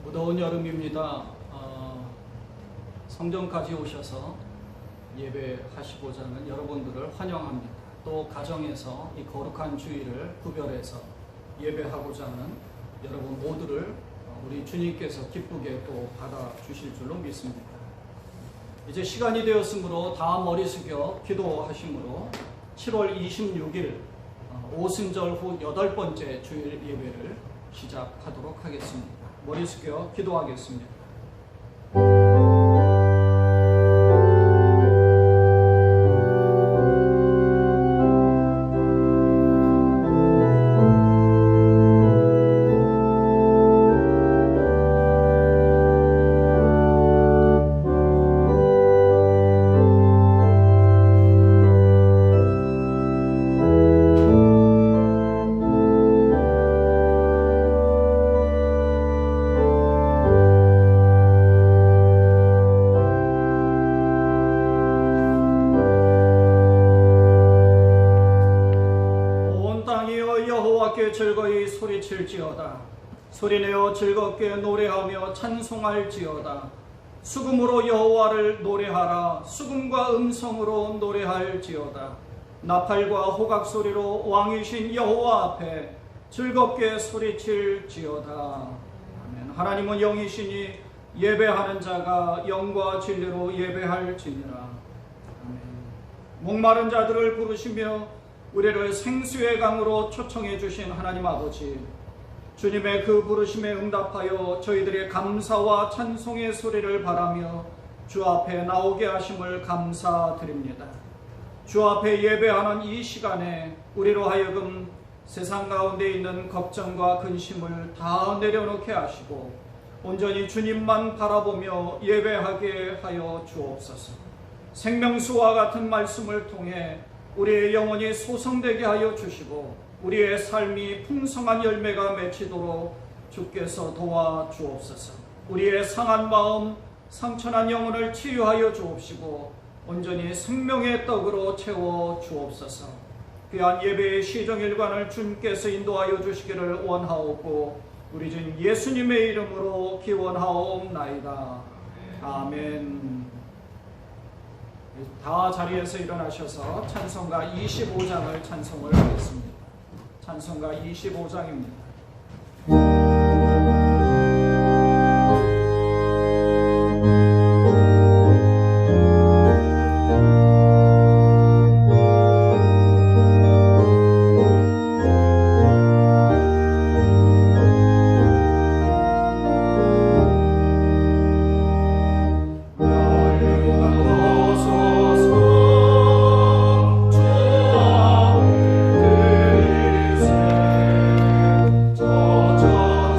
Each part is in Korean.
무더운 여름입니다. 성전까지 오셔서 예배하시고자 하는 여러분들을 환영합니다. 또 가정에서 이 거룩한 주일을 구별해서 예배하고자 하는 여러분 모두를 우리 주님께서 기쁘게 또 받아주실 줄로 믿습니다. 이제 시간이 되었으므로 다 머리 숙여 기도하심으로 7월 26일 오순절 후 8번째 주일 예배를 시작하도록 하겠습니다. 머리 숙여 기도하겠습니다. 즐거이 소리칠지어다. 소리내어 즐겁게 노래하며 찬송할지어다. 수금으로 여호와를 노래하라. 수금과 음성으로 노래할지어다. 나팔과 호각 소리로 왕이신 여호와 앞에 즐겁게 소리칠지어다. 아멘. 하나님은 영이시니 예배하는 자가 영과 진리로 예배할지니라. 아멘. 목마른 자들을 부르시며 우리를 생수의 강으로 초청해 주신 하나님 아버지, 주님의 그 부르심에 응답하여 저희들의 감사와 찬송의 소리를 바라며 주 앞에 나오게 하심을 감사드립니다. 주 앞에 예배하는 이 시간에 우리로 하여금 세상 가운데 있는 걱정과 근심을 다 내려놓게 하시고 온전히 주님만 바라보며 예배하게 하여 주옵소서. 생명수와 같은 말씀을 통해 우리의 영혼이 소성되게 하여 주시고 우리의 삶이 풍성한 열매가 맺히도록 주께서 도와주옵소서. 우리의 상한 마음, 상처난 영혼을 치유하여 주옵시고 온전히 생명의 떡으로 채워 주옵소서. 귀한 예배의 시정일관을 주님께서 인도하여 주시기를 원하옵고 우리 주 예수님의 이름으로 기원하옵나이다. 아멘. 다 자리에서 일어나셔서 찬송가 25장을 찬송을 하겠습니다. 찬송가 25장입니다. 저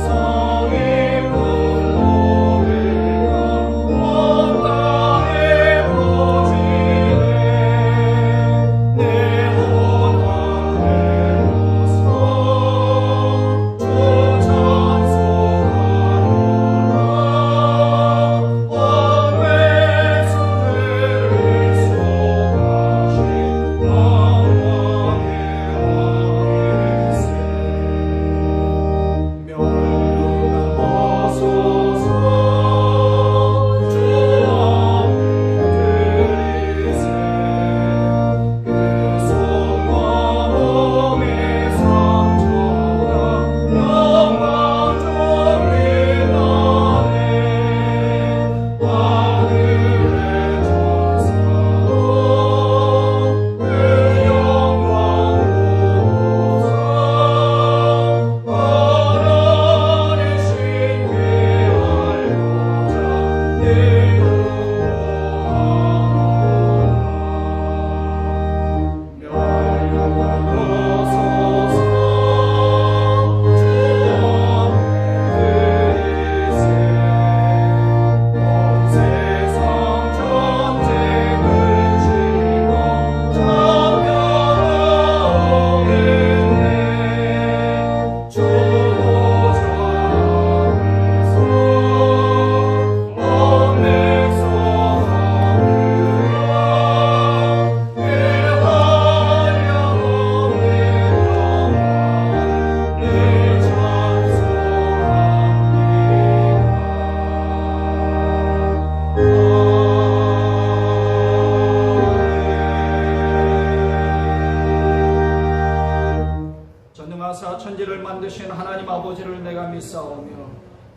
믿사오며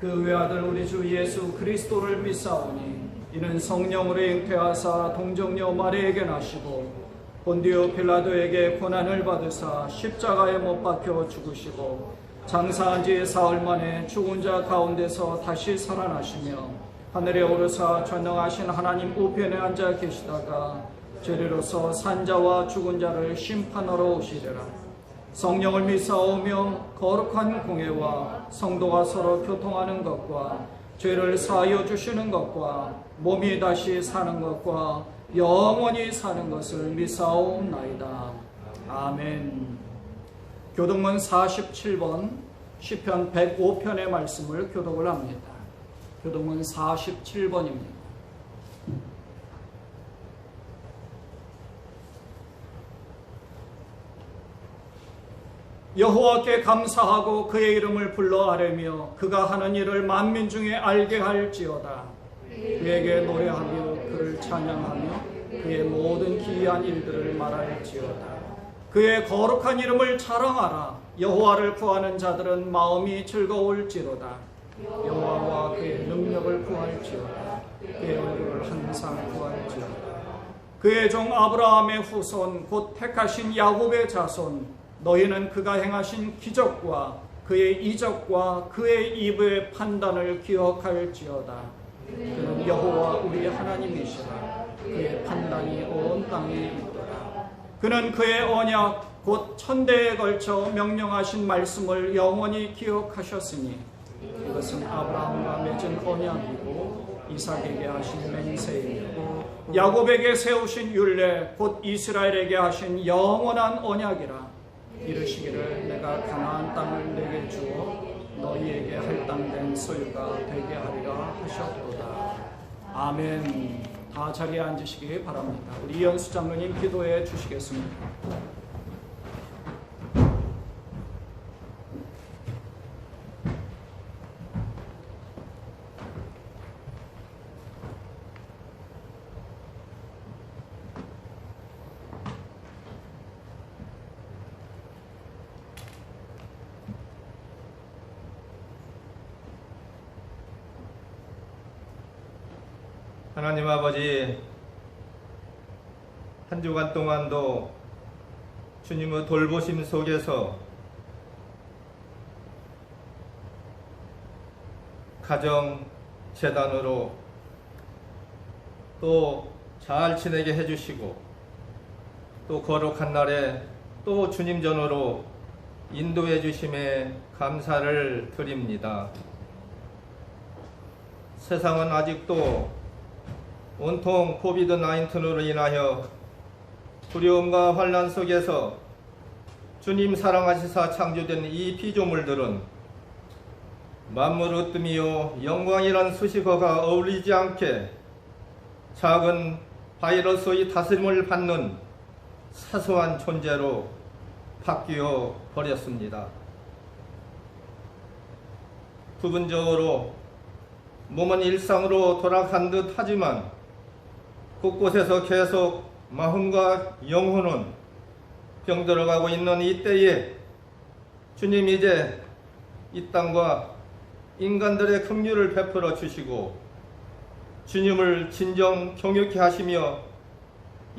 그 외아들 우리 주 예수 그리스도를 믿사오니 이는 성령으로 잉태하사 동정녀 마리에게 나시고 본디오 빌라도에게 고난을 받으사 십자가에 못 박혀 죽으시고 장사한 지 사흘 만에 죽은 자 가운데서 다시 살아나시며 하늘에 오르사 전능하신 하나님 우편에 앉아 계시다가 죄리로서 산자와 죽은 자를 심판하러 오시리라. 성령을 믿사오며 거룩한 공회와 성도가 서로 교통하는 것과 죄를 사하여 주시는 것과 몸이 다시 사는 것과 영원히 사는 것을 믿사옵나이다. 아멘. 교독문 47번 시편 105편의 말씀을 교독을 합니다. 교독문 47번입니다. 여호와께 감사하고 그의 이름을 불러 아뢰며 그가 하는 일을 만민 중에 알게 할지어다. 그에게 노래하며 그를 찬양하며 그의 모든 기이한 일들을 말할지어다. 그의 거룩한 이름을 자랑하라. 여호와를 구하는 자들은 마음이 즐거울지로다. 여호와와 그의 능력을 구할지어다. 그의 얼굴을 항상 구할지어다. 그의 종 아브라함의 후손 곧 택하신 야곱의 자손 너희는 그가 행하신 기적과 그의 이적과 그의 입의 판단을 기억할지어다. 그는 여호와 우리 하나님이시라. 그의 판단이 온 땅에 있도다. 그는 그의 언약 곧 천대에 걸쳐 명령하신 말씀을 영원히 기억하셨으니 이것은 아브라함과 맺은 언약이고 이삭에게 하신 맹세이고 야곱에게 세우신 율례 곧 이스라엘에게 하신 영원한 언약이라. 이르시기를 내가 가나안 땅을 내게 주어 너희에게 할당된 소유가 되게 하리라 하셨도다. 아멘. 다 자리에 앉으시기 바랍니다. 우리 이현수 장로님 기도해 주시겠습니다. 하나님 아버지, 한 주간 동안도 주님의 돌보심 속에서 가정 재단으로 또 잘 지내게 해주시고 또 거룩한 날에 또 주님 전으로 인도해 주심에 감사를 드립니다. 세상은 아직도 온통 코비드-19으로 인하여 두려움과 환난 속에서 주님 사랑하시사 창조된 이 피조물들은 만물 으뜸이요 영광이란 수식어가 어울리지 않게 작은 바이러스의 다스림을 받는 사소한 존재로 바뀌어 버렸습니다. 부분적으로 몸은 일상으로 돌아간 듯 하지만 곳곳에서 계속 마음과 영혼은 병들어가고 있는 이때에 주님 이제 이 땅과 인간들의 긍휼을 베풀어 주시고 주님을 진정 경외케 하시며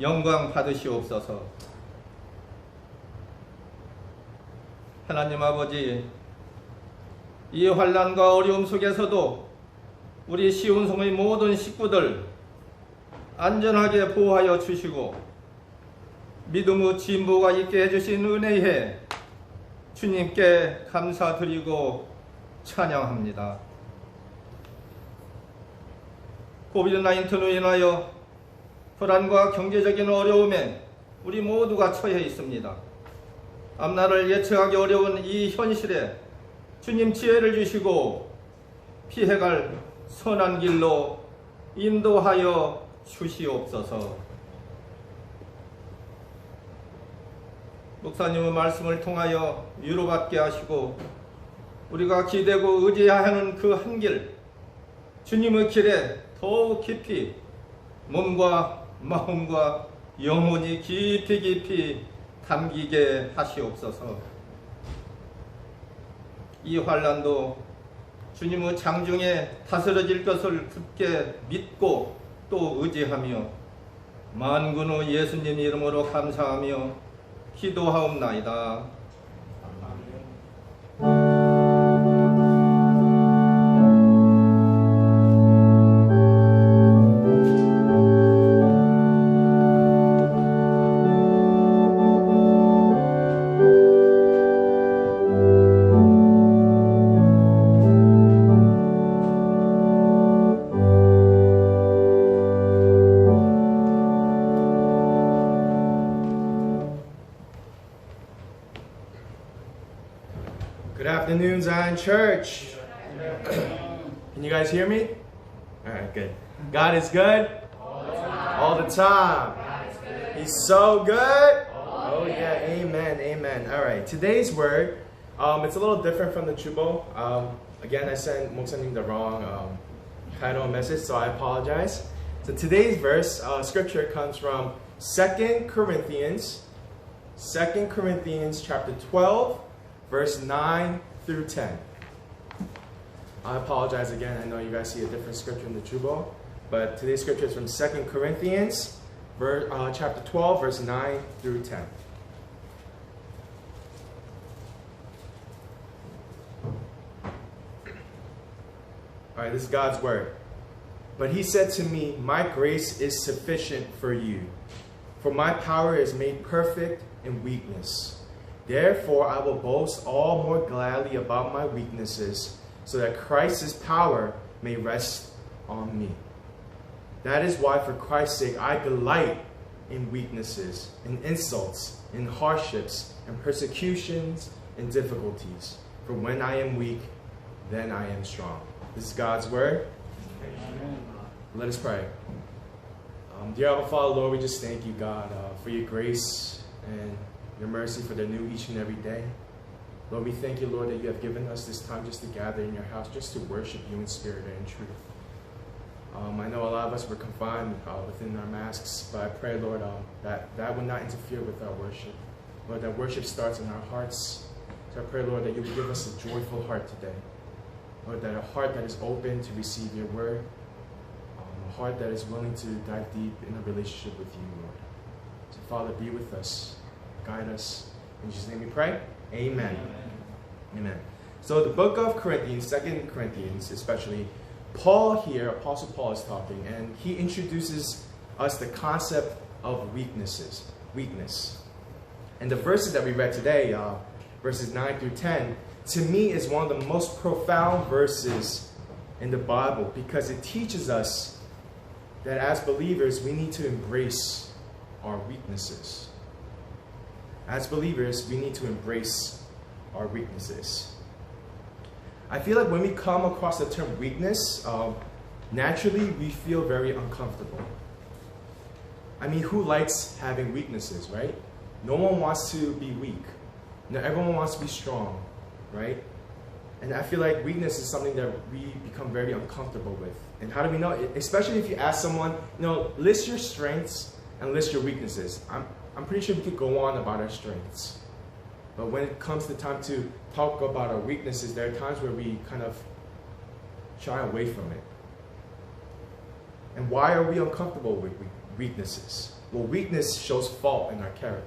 영광 받으시옵소서. 하나님 아버지, 이 환난과 어려움 속에서도 우리 시운성의 모든 식구들 안전하게 보호하여 주시고 믿음의 진보가 있게 해주신 은혜에 주님께 감사드리고 찬양합니다. 코비드-19로 인하여 불안과 경제적인 어려움에 우리 모두가 처해 있습니다. 앞날을 예측하기 어려운 이 현실에 주님 지혜를 주시고 피해갈 선한 길로 인도하여 주시옵소서. 목사님의 말씀을 통하여 위로받게 하시고 우리가 기대고 의지해야 하는 그 한 길, 주님의 길에 더욱 깊이 몸과 마음과 영혼이 깊이 담기게 하시옵소서. 이 환난도 주님의 장중에 다스려질 것을 굳게 믿고 또 의지하며 만군의 예수님 이름으로 감사하며 기도하옵나이다. Good afternoon, Zion Church. Can you guys hear me? All right, good. God is good all the time. He's so good. Oh yeah, amen, amen. All right, today's word, it's a little different from the Chubo. Again, I sent Moksanim the wrong title and message, so I apologize. So today's verse, scripture comes from 2 Corinthians chapter 12, verse 9 through 10. I apologize again. I know you guys see a different scripture in the Chubo, but today's scripture is from 2 Corinthians chapter 12, verse 9 through 10. All right, this is God's word. But he said to me, my grace is sufficient for you, for my power is made perfect in weakness. Therefore, I will boast all more gladly about my weaknesses, so that Christ's power may rest on me. That is why, for Christ's sake, I delight in weaknesses, in insults, in hardships, in persecutions, and difficulties. For when I am weak, then I am strong. This is God's word. Amen. Let us pray. Dear Abba Father, Lord, we just thank you, God, for your grace and your mercy for the new each and every day. Lord, we thank you, Lord, that you have given us this time just to gather in your house, just to worship you in spirit and in truth. I know a lot of us were confined within our masks, but I pray, Lord, that would not interfere with our worship. Lord, that worship starts in our hearts. So I pray, Lord, that you would give us a joyful heart today. Lord, that a heart that is open to receive your word, a heart that is willing to dive deep in a relationship with you, Lord. So, Father, be with us. Guide us. In Jesus' name we pray. Amen. Amen. So the book of Corinthians, 2 Corinthians especially, Paul here, Apostle Paul is talking, and he introduces us the concept of weakness. And the verses that we read today, verses 9 through 10, to me is one of the most profound verses in the Bible, because it teaches us that as believers, we need to embrace our weaknesses. As believers, we need to embrace our weaknesses. I feel like when we come across the term weakness, naturally we feel very uncomfortable. I mean, who likes having weaknesses, right? No one wants to be weak. No, everyone wants to be strong, right? And I feel like weakness is something that we become very uncomfortable with. And how do we know? Especially if you ask someone, list your strengths and list your weaknesses. I'm pretty sure we could go on about our strengths. But when it comes to time to talk about our weaknesses, there are times where we kind of shy away from it. And why are we uncomfortable with weaknesses? Well, weakness shows fault in our character.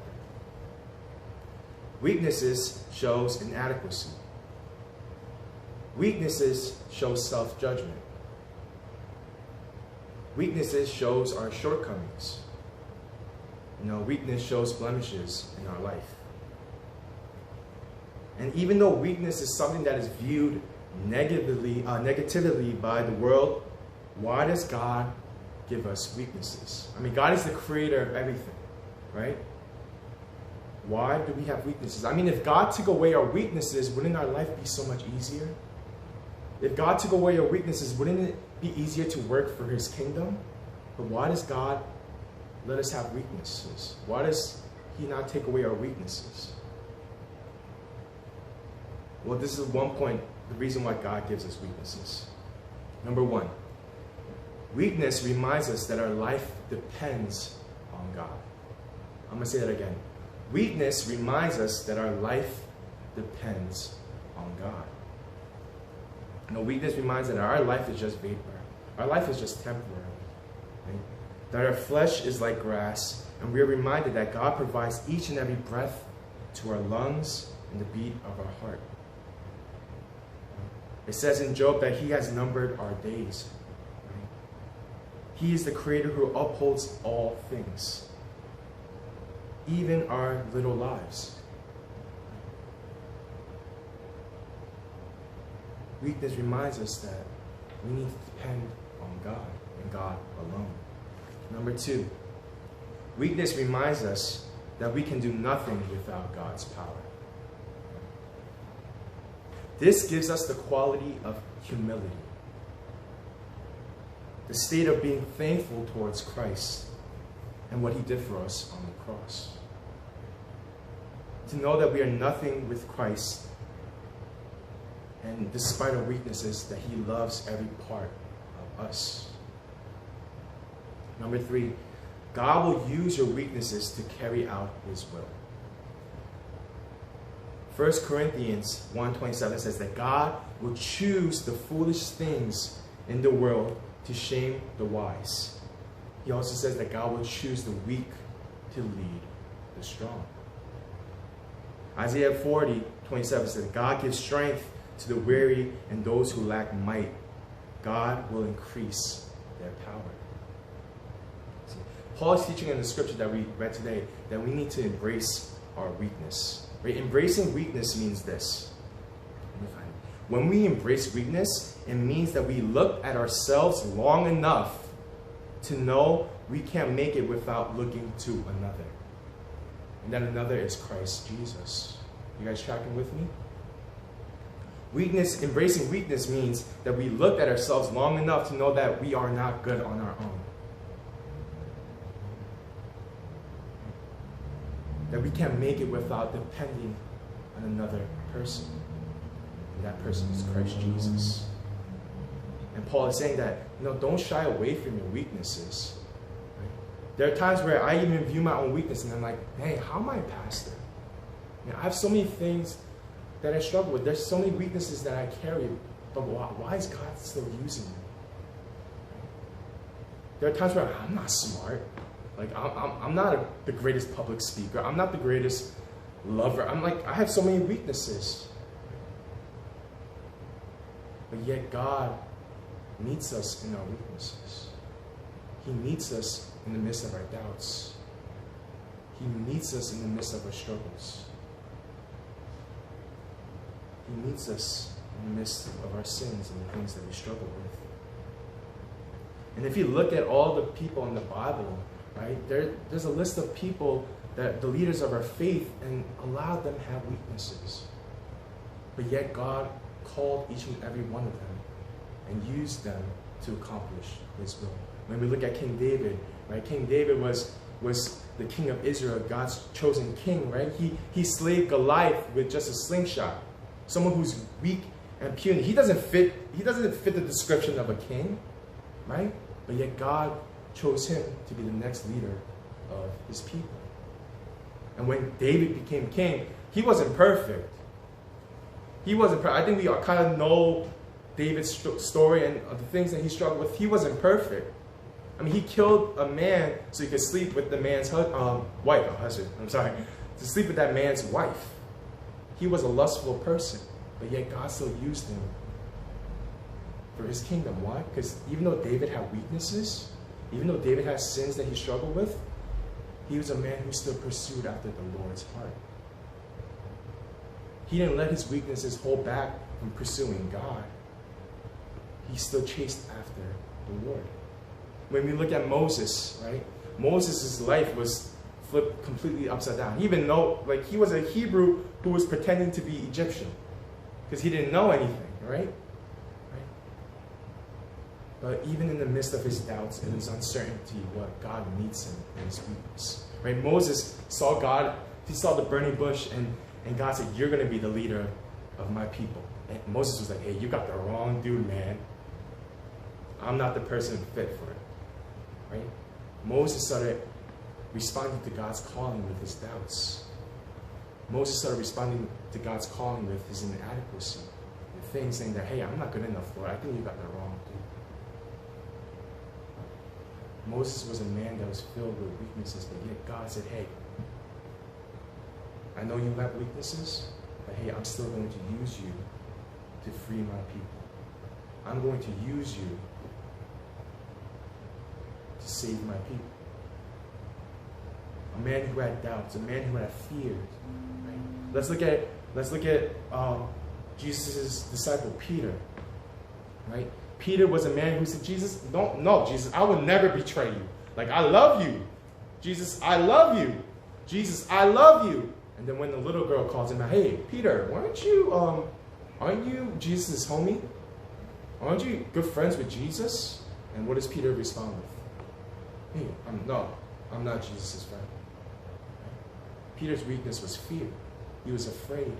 Weaknesses shows inadequacy. Weaknesses shows self-judgment. Weaknesses shows our shortcomings. Weakness shows blemishes in our life. And even though weakness is something that is viewed negatively by the world, why does God give us weaknesses? I mean, God is the creator of everything, right? Why do we have weaknesses? I mean, if God took away our weaknesses, wouldn't our life be so much easier? If God took away our weaknesses, wouldn't it be easier to work for his kingdom? But why does God let us have weaknesses? Why does he not take away our weaknesses? Well, this is one point, the reason why God gives us weaknesses. Number one, weakness reminds us that our life depends on God. I'm going to say that again. Weakness reminds us that our life depends on God. weakness reminds us that our life is just vapor. Our life is just temporary. Right? That our flesh is like grass, and we are reminded that God provides each and every breath to our lungs and the beat of our heart. It says in Job that He has numbered our days. Right? He is the Creator who upholds all things, even our little lives. Weakness reminds us that we need to depend on God and God alone. Number 2, weakness reminds us that we can do nothing without God's power. This gives us the quality of humility, the state of being thankful towards Christ and what He did for us on the cross. To know that we are nothing with Christ, and despite our weaknesses, that He loves every part of us. Number 3, God will use your weaknesses to carry out His will. 1 Corinthians 1:27 says that God will choose the foolish things in the world to shame the wise. He also says that God will choose the weak to lead the strong. Isaiah 40:27 says that God gives strength to the weary and those who lack might. God will increase their power. See, Paul is teaching in the scripture that we read today that we need to embrace our weakness. Right? Embracing weakness means this. When we embrace weakness, it means that we look at ourselves long enough to know we can't make it without looking to another. And that another is Christ Jesus. You guys tracking with me? Embracing weakness means that we look at ourselves long enough to know that we are not good on our own. That we can't make it without depending on another person. And that person is Christ Jesus. And Paul is saying that, don't shy away from your weaknesses. Right? There are times where I even view my own weakness and I'm like, hey, how am I past that? I have so many things that I struggle with. There's so many weaknesses that I carry, but why is God still using me? There are times where I'm not smart. Like, I'm not the greatest public speaker. I'm not the greatest lover. I have so many weaknesses. But yet God meets us in our weaknesses. He meets us in the midst of our doubts. He meets us in the midst of our struggles. He meets us in the midst of our sins and the things that we struggle with. And if you look at all the people in the Bible, right, there's a list of people that the leaders of our faith and allowed them to have weaknesses. But yet God called each and every one of them and used them to accomplish His will. When we look at King David, right, King David was the king of Israel, God's chosen king, right? He slayed Goliath with just a slingshot. Someone who's weak and puny. He doesn't fit the description of a king, right? But yet God chose him to be the next leader of His people. And when David became king, he wasn't perfect. I think we all kind of know David's story and the things that he struggled with. He wasn't perfect. He killed a man so he could sleep with the man's husband. To sleep with that man's wife. He was a lustful person, but yet God still used him for His kingdom. Why? Because even though David had weaknesses, even though David had sins that he struggled with, he was a man who still pursued after the Lord's heart. He didn't let his weaknesses hold back from pursuing God. He still chased after the Lord. When we look at Moses, right? Moses' life was flipped completely upside down. Even though, he was a Hebrew who was pretending to be Egyptian because he didn't know anything, right? But even in the midst of his doubts and his uncertainty, God meets him in his weakness. Right? Moses saw God, he saw the burning bush, and God said, you're going to be the leader of my people. And Moses was like, hey, you got the wrong dude, man. I'm not the person fit for it. Right? Moses started responding to God's calling with his doubts. Moses started responding to God's calling with his inadequacy, with thing saying that, hey, I'm not good enough, Lord. I think you got that wrong, dude. Moses was a man that was filled with weaknesses, but yet God said, hey, I know you have weaknesses, but hey, I'm still going to use you to free my people. I'm going to use you to save my people. A man who had doubts, a man who had fears. Right? Let's look at Jesus' disciple Peter. Right? Peter was a man who said, Jesus, no, Jesus, I will never betray you. Like, I love you. Jesus, I love you. Jesus, I love you. And then when the little girl calls him out, hey, Peter, aren't you Jesus' homie? Aren't you good friends with Jesus? And what does Peter respond with? Hey, I'm not Jesus' friend. Peter's weakness was fear. He was afraid.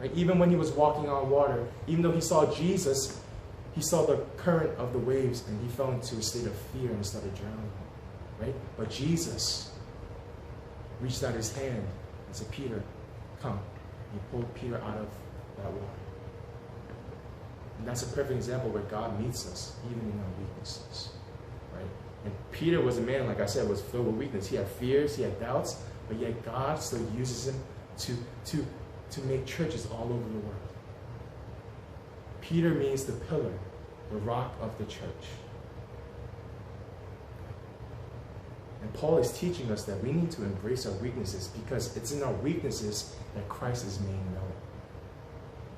Right? Even when he was walking on water, even though he saw Jesus, he saw the current of the waves and he fell into a state of fear and started drowning. Right? But Jesus reached out his hand and said, Peter, come. He pulled Peter out of that water. And that's a perfect example where God meets us, even in our weaknesses. Right? And Peter was a man, like I said, was filled with weakness. He had fears, he had doubts, but yet God still uses him to make churches all over the world. Peter means the pillar, the rock of the church. And Paul is teaching us that we need to embrace our weaknesses because it's in our weaknesses that Christ is made known.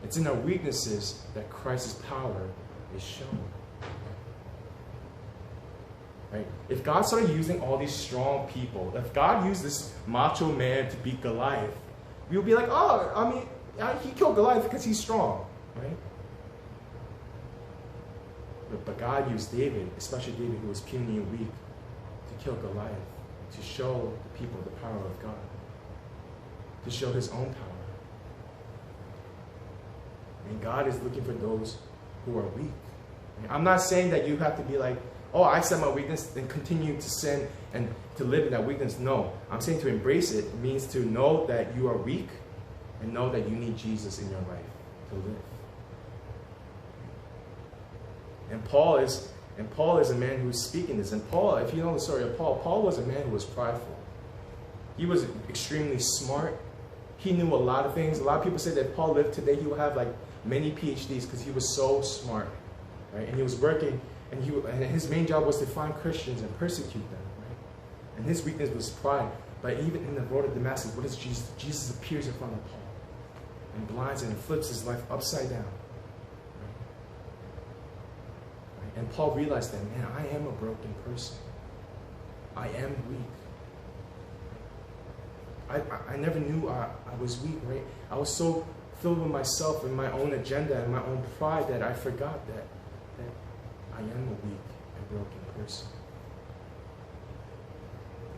It's in our weaknesses that Christ's power is shown. Right? If God started using all these strong people, if God used this macho man to beat Goliath, we would be like, oh, I mean, he killed Goliath because he's strong, right? But God used David, especially David who was puny and weak, to kill Goliath, to show the people the power of God, to show his own power. And God is looking for those who are weak. I'm not saying that you have to be like, oh, I accept my weakness and continue to sin and to live in that weakness. No, I'm saying to embrace it means to know that you are weak and know that you need Jesus in your life to live. And Paul is a man who's speaking this. And Paul, if you know the story of Paul was a man who was prideful. He was extremely smart. He knew a lot of things. A lot of people say that if Paul lived today, he would have like many PhDs because he was so smart, right? And he was working, and his main job was to find Christians and persecute them, right? And his weakness was pride. But even in the road of Damascus, what does Jesus? Jesus appears in front of Paul and blinds him and flips his life upside down. Right? And Paul realized that, man, I am a broken person. I am weak. I never knew I was weak, right? I was so filled with myself and my own agenda and my own pride that I forgot that I am a weak and broken person.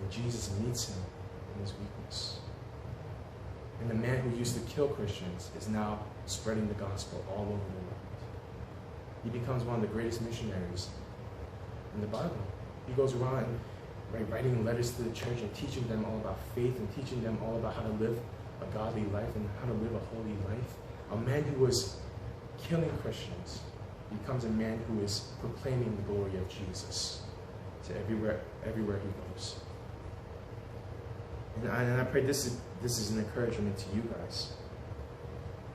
And Jesus meets him in his weakness. And the man who used to kill Christians is now spreading the gospel all over the world. He becomes one of the greatest missionaries in the Bible. He goes around writing letters to the church and teaching them all about faith and teaching them all about how to live a godly life and how to live a holy life. A man who was killing Christians becomes a man who is proclaiming the glory of Jesus to everywhere he goes. And I pray this is an encouragement to you guys.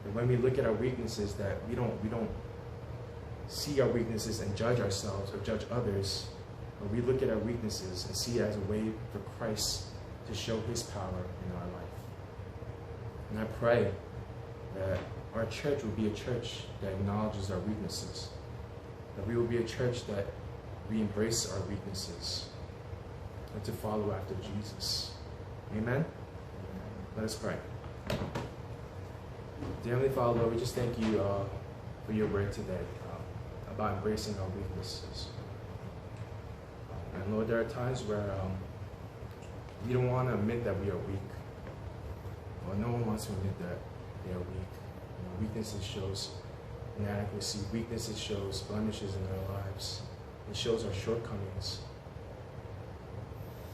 That when we look at our weaknesses, that we don't see our weaknesses and judge ourselves or judge others. But we look at our weaknesses and see it as a way for Christ to show his power in our life. And I pray that our church will be a church that acknowledges our weaknesses. That we will be a church that we embrace our weaknesses and to follow after Jesus. Amen? Let us pray. Dear Heavenly Father, Lord, we just thank you for your word today about embracing our weaknesses. And Lord, there are times where we don't want to admit that we are weak. Or no one wants to admit that they are weak. Weaknesses shows inadequacy. Weaknesses shows blemishes in our lives. It shows our shortcomings.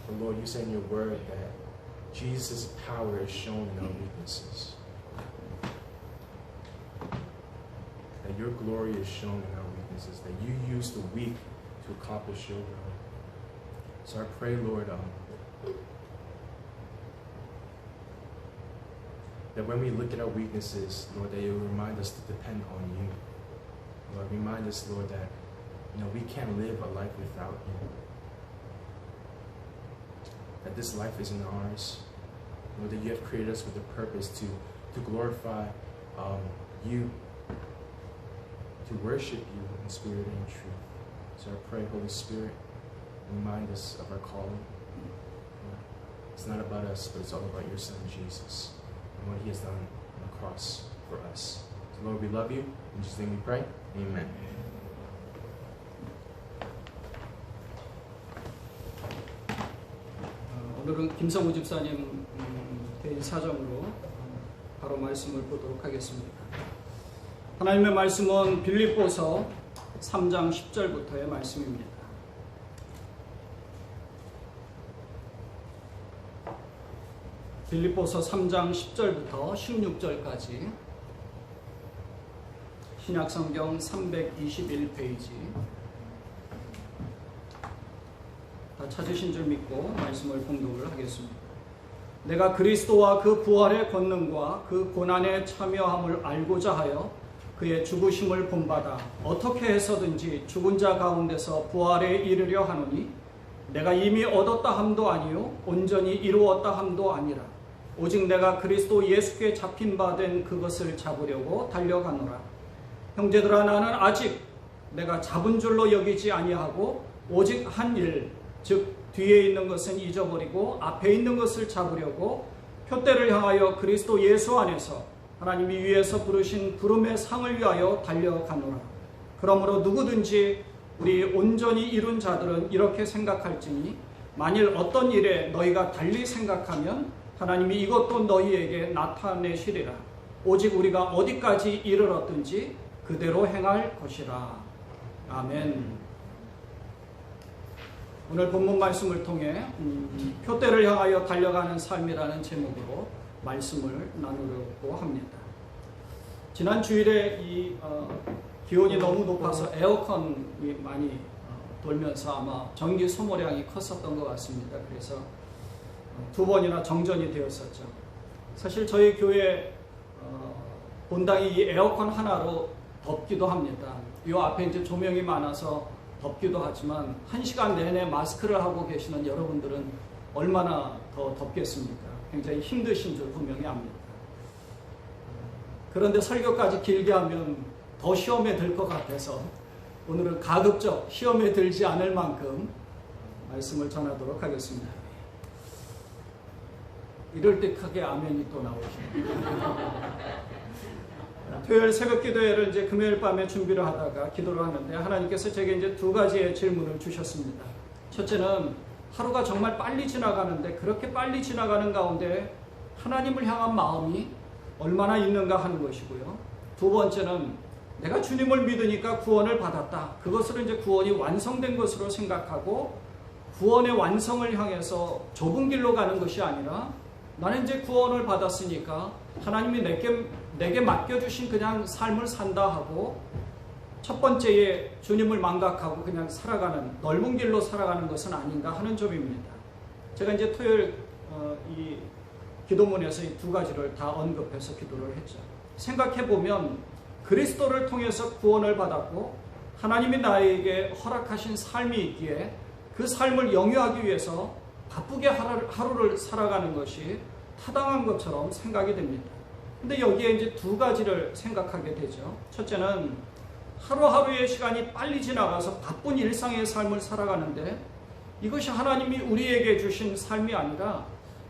But Lord, you say in your word that Jesus' power is shown in our weaknesses. that your glory is shown in our weaknesses, that you use the weak to accomplish your will. So I pray, Lord, that when we look at our weaknesses, Lord, that you remind us to depend on you. Lord, remind us, Lord, that we can't live a life without you. That this life isn't ours. Lord, that you have created us with a purpose to glorify you, to worship you in spirit and in truth. So I pray, Holy Spirit, remind us of our calling. It's not about us, but it's all about your Son, Jesus, and what he has done on the cross for us. So Lord, we love you. In Jesus' name we pray. Amen. 오늘은 김성우 집사님 개인 사정으로 바로 말씀을 보도록 하겠습니다. 하나님의 말씀은 빌립보서 3장 10절부터의 말씀입니다. 빌립보서 3장 10절부터 16절까지 신약성경 321페이지 다 찾으신 줄 믿고 말씀을 봉독을 하겠습니다. 내가 그리스도와 그 부활의 권능과 그 고난에 참여함을 알고자 하여 그의 죽으심을 본받아 어떻게 해서든지 죽은 자 가운데서 부활에 이르려 하노니 내가 이미 얻었다 함도 아니요 온전히 이루었다 함도 아니라 오직 내가 그리스도 예수께 잡힌 바 된 그것을 잡으려고 달려가노라. 형제들아, 나는 아직 내가 잡은 줄로 여기지 아니하고 오직 한 일, 즉 뒤에 있는 것은 잊어버리고 앞에 있는 것을 잡으려고 표대를 향하여 그리스도 예수 안에서 하나님이 위에서 부르신 부름의 상을 위하여 달려가노라. 그러므로 누구든지 우리 온전히 이룬 자들은 이렇게 생각할지니 만일 어떤 일에 너희가 달리 생각하면 하나님이 이것도 너희에게 나타내시리라. 오직 우리가 어디까지 이르렀든지 그대로 행할 것이라. 아멘. 오늘 본문 말씀을 통해 표대를 향하여 달려가는 삶이라는 제목으로 말씀을 나누려고 합니다. 지난 주일에 이 기온이 너무 높아서 에어컨이 많이 돌면서 아마 전기 소모량이 컸었던 것 같습니다. 그래서 2번이나 정전이 되었었죠. 사실 저희 교회 본당이 이 에어컨 하나로 덥기도 합니다. 이 앞에 이제 조명이 많아서 덥기도 하지만 1시간 내내 마스크를 하고 계시는 여러분들은 얼마나 더 덥겠습니까? 굉장히 힘드신 줄 분명히 압니다. 그런데 설교까지 길게 하면 더 시험에 들 것 같아서 오늘은 가급적 시험에 들지 않을 만큼 말씀을 전하도록 하겠습니다. 이럴 때 크게 아멘이 또 나오십니다. 토요일 새벽 기도회를 이제 금요일 밤에 준비를 하다가 기도를 하는데 하나님께서 제게 이제 2가지의 질문을 주셨습니다. 첫째는 하루가 정말 빨리 지나가는데 그렇게 빨리 지나가는 가운데 하나님을 향한 마음이 얼마나 있는가 하는 것이고요. 두 번째는 내가 주님을 믿으니까 구원을 받았다. 그것으로 이제 구원이 완성된 것으로 생각하고 구원의 완성을 향해서 좁은 길로 가는 것이 아니라 나는 이제 구원을 받았으니까 하나님이 내게 맡겨주신 그냥 삶을 산다 하고 첫 번째에 주님을 망각하고 그냥 살아가는 넓은 길로 살아가는 것은 아닌가 하는 점입니다. 제가 이제 토요일 이 기도문에서 이 2가지를 다 언급해서 기도를 했죠. 생각해보면 그리스도를 통해서 구원을 받았고 하나님이 나에게 허락하신 삶이 있기에 그 삶을 영위하기 위해서 바쁘게 하루를 살아가는 것이 타당한 것처럼 생각이 됩니다. 근데 여기에 이제 2가지를 생각하게 되죠. 첫째는 하루하루의 시간이 빨리 지나가서 바쁜 일상의 삶을 살아가는데 이것이 하나님이 우리에게 주신 삶이 아니라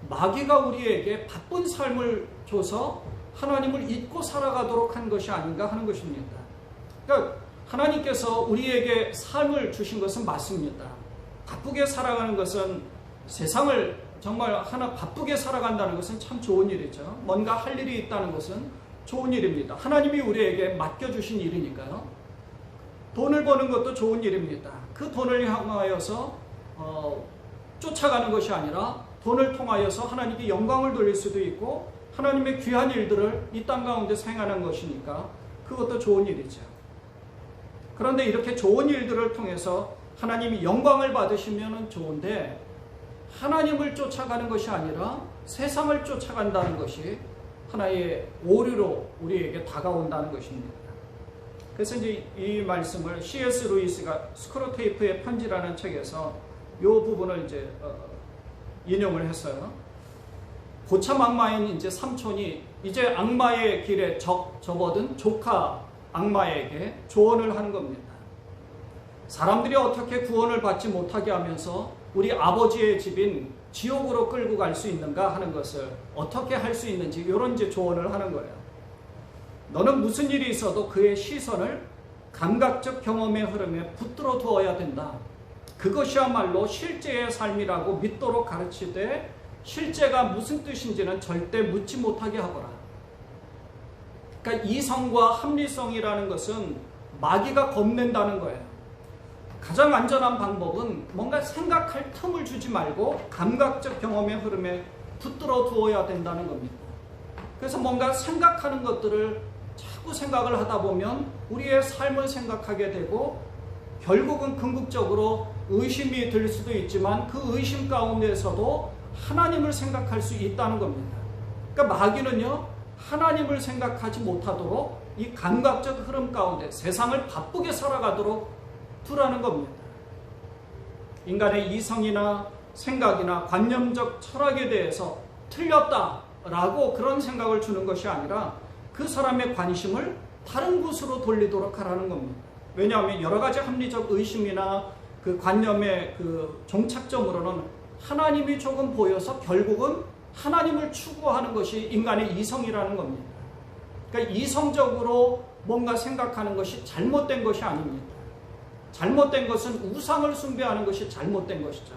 마귀가 우리에게 바쁜 삶을 줘서 하나님을 잊고 살아가도록 한 것이 아닌가 하는 것입니다. 그러니까 하나님께서 우리에게 삶을 주신 것은 맞습니다. 바쁘게 살아가는 것은 세상을 정말 바쁘게 살아간다는 것은 참 좋은 일이죠. 뭔가 할 일이 있다는 것은 좋은 일입니다. 하나님이 우리에게 맡겨주신 일이니까요. 돈을 버는 것도 좋은 일입니다. 그 돈을 향하여서 쫓아가는 것이 아니라 돈을 통하여서 하나님께 영광을 돌릴 수도 있고 하나님의 귀한 일들을 이 땅 가운데 행하는 것이니까 그것도 좋은 일이죠. 그런데 이렇게 좋은 일들을 통해서 하나님이 영광을 받으시면 좋은데 하나님을 쫓아가는 것이 아니라 세상을 쫓아간다는 것이 하나의 오류로 우리에게 다가온다는 것입니다. 그래서 이제 이 말씀을 C.S. 루이스가 스크루테이프의 편지라는 책에서 이 부분을 이제 인용을 했어요. 고참 악마인 이제 삼촌이 이제 악마의 길에 접어든 조카 악마에게 조언을 하는 겁니다. 사람들이 어떻게 구원을 받지 못하게 하면서 우리 아버지의 집인 지옥으로 끌고 갈 수 있는가 하는 것을 어떻게 할 수 있는지 이런 이제 조언을 하는 거예요. 너는 무슨 일이 있어도 그의 시선을 감각적 경험의 흐름에 붙들어 두어야 된다. 그것이야말로 실제의 삶이라고 믿도록 가르치되 실제가 무슨 뜻인지는 절대 묻지 못하게 하거라. 그러니까 이성과 합리성이라는 것은 마귀가 겁낸다는 거예요. 가장 안전한 방법은 뭔가 생각할 틈을 주지 말고 감각적 경험의 흐름에 붙들어 두어야 된다는 겁니다. 그래서 뭔가 생각하는 것들을 자꾸 생각을 하다 보면 우리의 삶을 생각하게 되고 결국은 궁극적으로 의심이 들 수도 있지만 그 의심 가운데서도 하나님을 생각할 수 있다는 겁니다. 그러니까 마귀는요, 하나님을 생각하지 못하도록 이 감각적 흐름 가운데 세상을 바쁘게 살아가도록 두라는 겁니다. 인간의 이성이나 생각이나 관념적 철학에 대해서 틀렸다라고 그런 생각을 주는 것이 아니라 그 사람의 관심을 다른 곳으로 돌리도록 하라는 겁니다. 왜냐하면 여러 가지 합리적 의심이나 그 관념의 그 종착점으로는 하나님이 조금 보여서 결국은 하나님을 추구하는 것이 인간의 이성이라는 겁니다. 그러니까 이성적으로 뭔가 생각하는 것이 잘못된 것이 아닙니다. 잘못된 것은 우상을 숭배하는 것이 잘못된 것이죠.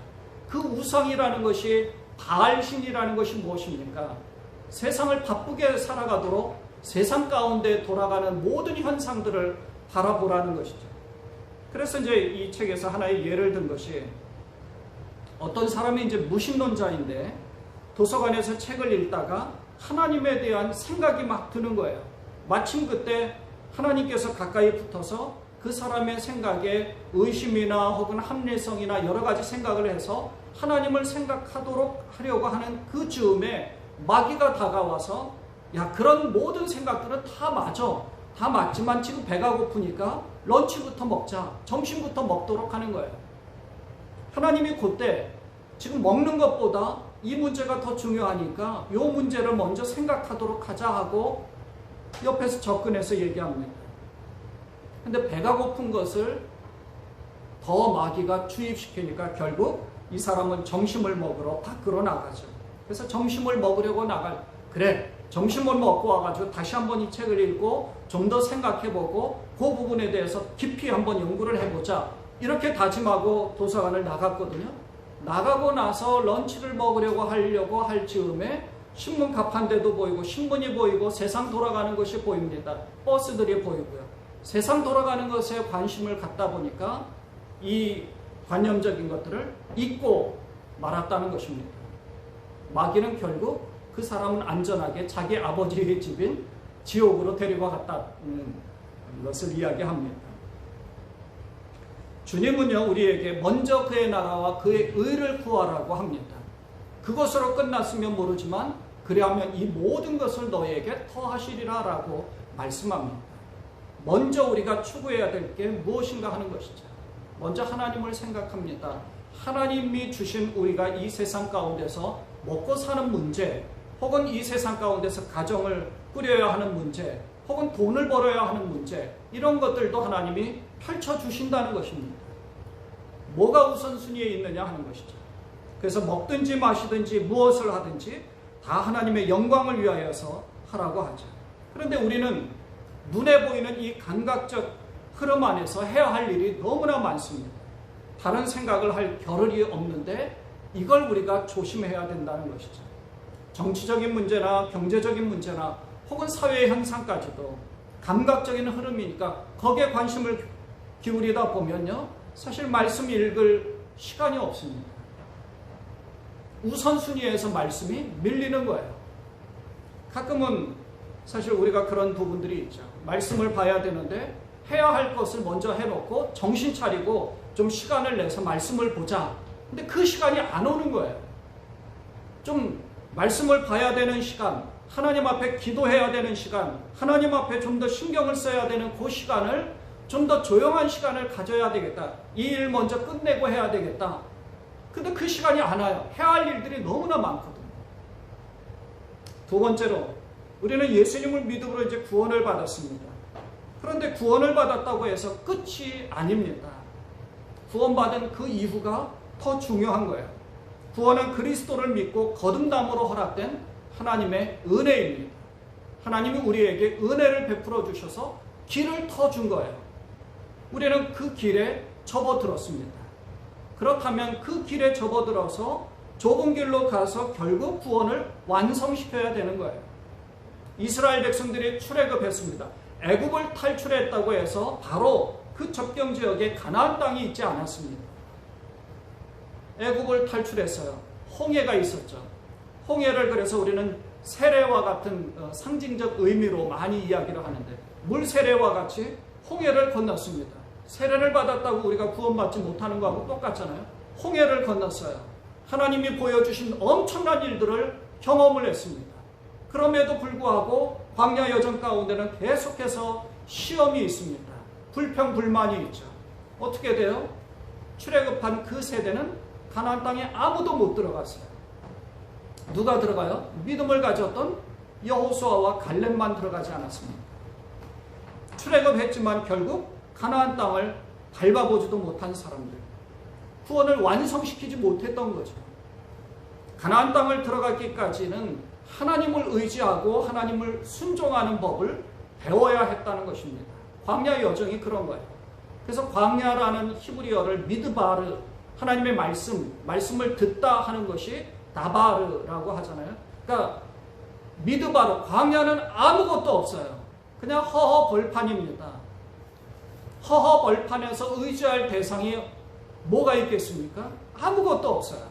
그 우상이라는 것이 바알신이라는 것이 무엇입니까? 세상을 바쁘게 살아가도록 세상 가운데 돌아가는 모든 현상들을 바라보라는 것이죠. 그래서 이제 이 책에서 하나의 예를 든 것이 어떤 사람이 이제 무신론자인데 도서관에서 책을 읽다가 하나님에 대한 생각이 막 드는 거예요. 마침 그때 하나님께서 가까이 붙어서 그 사람의 생각에 의심이나 혹은 합리성이나 여러 가지 생각을 해서 하나님을 생각하도록 하려고 하는 그 즈음에 마귀가 다가와서 야, 그런 모든 생각들은 다 맞아. 다 맞지만 지금 배가 고프니까 런치부터 먹자. 점심부터 먹도록 하는 거예요. 하나님이 그때 지금 먹는 것보다 이 문제가 더 중요하니까 이 문제를 먼저 생각하도록 하자 하고 옆에서 접근해서 얘기합니다. 근데 배가 고픈 것을 더 마귀가 주입시키니까 결국 이 사람은 점심을 먹으러 밖으로 나가죠. 그래서 점심을 먹으려고 그래, 점심을 먹고 와가지고 다시 한번 이 책을 읽고 좀 더 생각해보고 그 부분에 대해서 깊이 한번 연구를 해보자. 이렇게 다짐하고 도서관을 나갔거든요. 나가고 나서 런치를 먹으려고 할 즈음에 신문 가판대도 보이고 신문이 보이고 세상 돌아가는 것이 보입니다. 버스들이 보이고요. 세상 돌아가는 것에 관심을 갖다 보니까 이 관념적인 것들을 잊고 말았다는 것입니다. 마귀는 결국 그 사람은 안전하게 자기 아버지의 집인 지옥으로 데리고 갔다는 것을 이야기합니다. 주님은요, 우리에게 먼저 그의 나라와 그의 의를 구하라고 합니다. 그것으로 끝났으면 모르지만 그리하면 이 모든 것을 너에게 더하시리라 라고 말씀합니다. 먼저 우리가 추구해야 될 게 무엇인가 하는 것이죠. 먼저 하나님을 생각합니다. 하나님이 주신 우리가 이 세상 가운데서 먹고 사는 문제, 혹은 이 세상 가운데서 가정을 꾸려야 하는 문제, 혹은 돈을 벌어야 하는 문제, 이런 것들도 하나님이 펼쳐주신다는 것입니다. 뭐가 우선순위에 있느냐 하는 것이죠. 그래서 먹든지 마시든지 무엇을 하든지 다 하나님의 영광을 위하여서 하라고 하죠. 그런데 우리는 눈에 보이는 이 감각적 흐름 안에서 해야 할 일이 너무나 많습니다. 다른 생각을 할 겨를이 없는데 이걸 우리가 조심해야 된다는 것이죠. 정치적인 문제나 경제적인 문제나 혹은 사회의 현상까지도 감각적인 흐름이니까 거기에 관심을 기울이다 보면요, 사실 말씀 읽을 시간이 없습니다. 우선순위에서 말씀이 밀리는 거예요. 가끔은 사실 우리가 그런 부분들이 있죠. 말씀을 봐야 되는데 해야 할 것을 먼저 해놓고 정신 차리고 좀 시간을 내서 말씀을 보자. 근데 그 시간이 안 오는 거예요. 좀 말씀을 봐야 되는 시간, 하나님 앞에 기도해야 되는 시간, 하나님 앞에 좀 더 신경을 써야 되는 그 시간을 좀 더 조용한 시간을 가져야 되겠다. 이 일 먼저 끝내고 해야 되겠다. 근데 그 시간이 안 와요. 해야 할 일들이 너무나 많거든요. 두 번째로 우리는 예수님을 믿음으로 이제 구원을 받았습니다. 그런데 구원을 받았다고 해서 끝이 아닙니다. 구원받은 그 이후가 더 중요한 거예요. 구원은 그리스도를 믿고 거듭남으로 허락된 하나님의 은혜입니다. 하나님이 우리에게 은혜를 베풀어 주셔서 길을 터준 거예요. 우리는 그 길에 접어들었습니다. 그렇다면 그 길에 접어들어서 좁은 길로 가서 결국 구원을 완성시켜야 되는 거예요. 이스라엘 백성들이 출애굽했습니다. 애굽을 탈출했다고 해서 바로 그 접경 지역에 가나안 땅이 있지 않았습니다. 애굽을 탈출했어요. 홍해가 있었죠. 홍해를 그래서 우리는 세례와 같은 상징적 의미로 많이 이야기를 하는데 물 세례와 같이 홍해를 건넜습니다. 세례를 받았다고 우리가 구원받지 못하는 거하고 똑같잖아요. 홍해를 건넜어요. 하나님이 보여주신 엄청난 일들을 경험을 했습니다. 그럼에도 불구하고 광야 여정 가운데는 계속해서 시험이 있습니다. 불평불만이 있죠. 어떻게 돼요? 출애굽한 그 세대는 가나안 땅에 아무도 못 들어갔어요. 누가 들어가요? 믿음을 가졌던 여호수아와 갈렙만 들어가지 않았습니다. 출애굽했지만 결국 가나안 땅을 밟아보지도 못한 사람들, 구원을 완성시키지 못했던 거죠. 가나안 땅을 들어가기까지는 하나님을 의지하고 하나님을 순종하는 법을 배워야 했다는 것입니다. 광야 여정이 그런 거예요. 그래서 광야라는 히브리어를 미드바르, 하나님의 말씀을 듣다 하는 것이 다바르라고 하잖아요. 그러니까 미드바르, 광야는 아무것도 없어요. 그냥 허허 벌판입니다. 허허 벌판에서 의지할 대상이 뭐가 있겠습니까? 아무것도 없어요.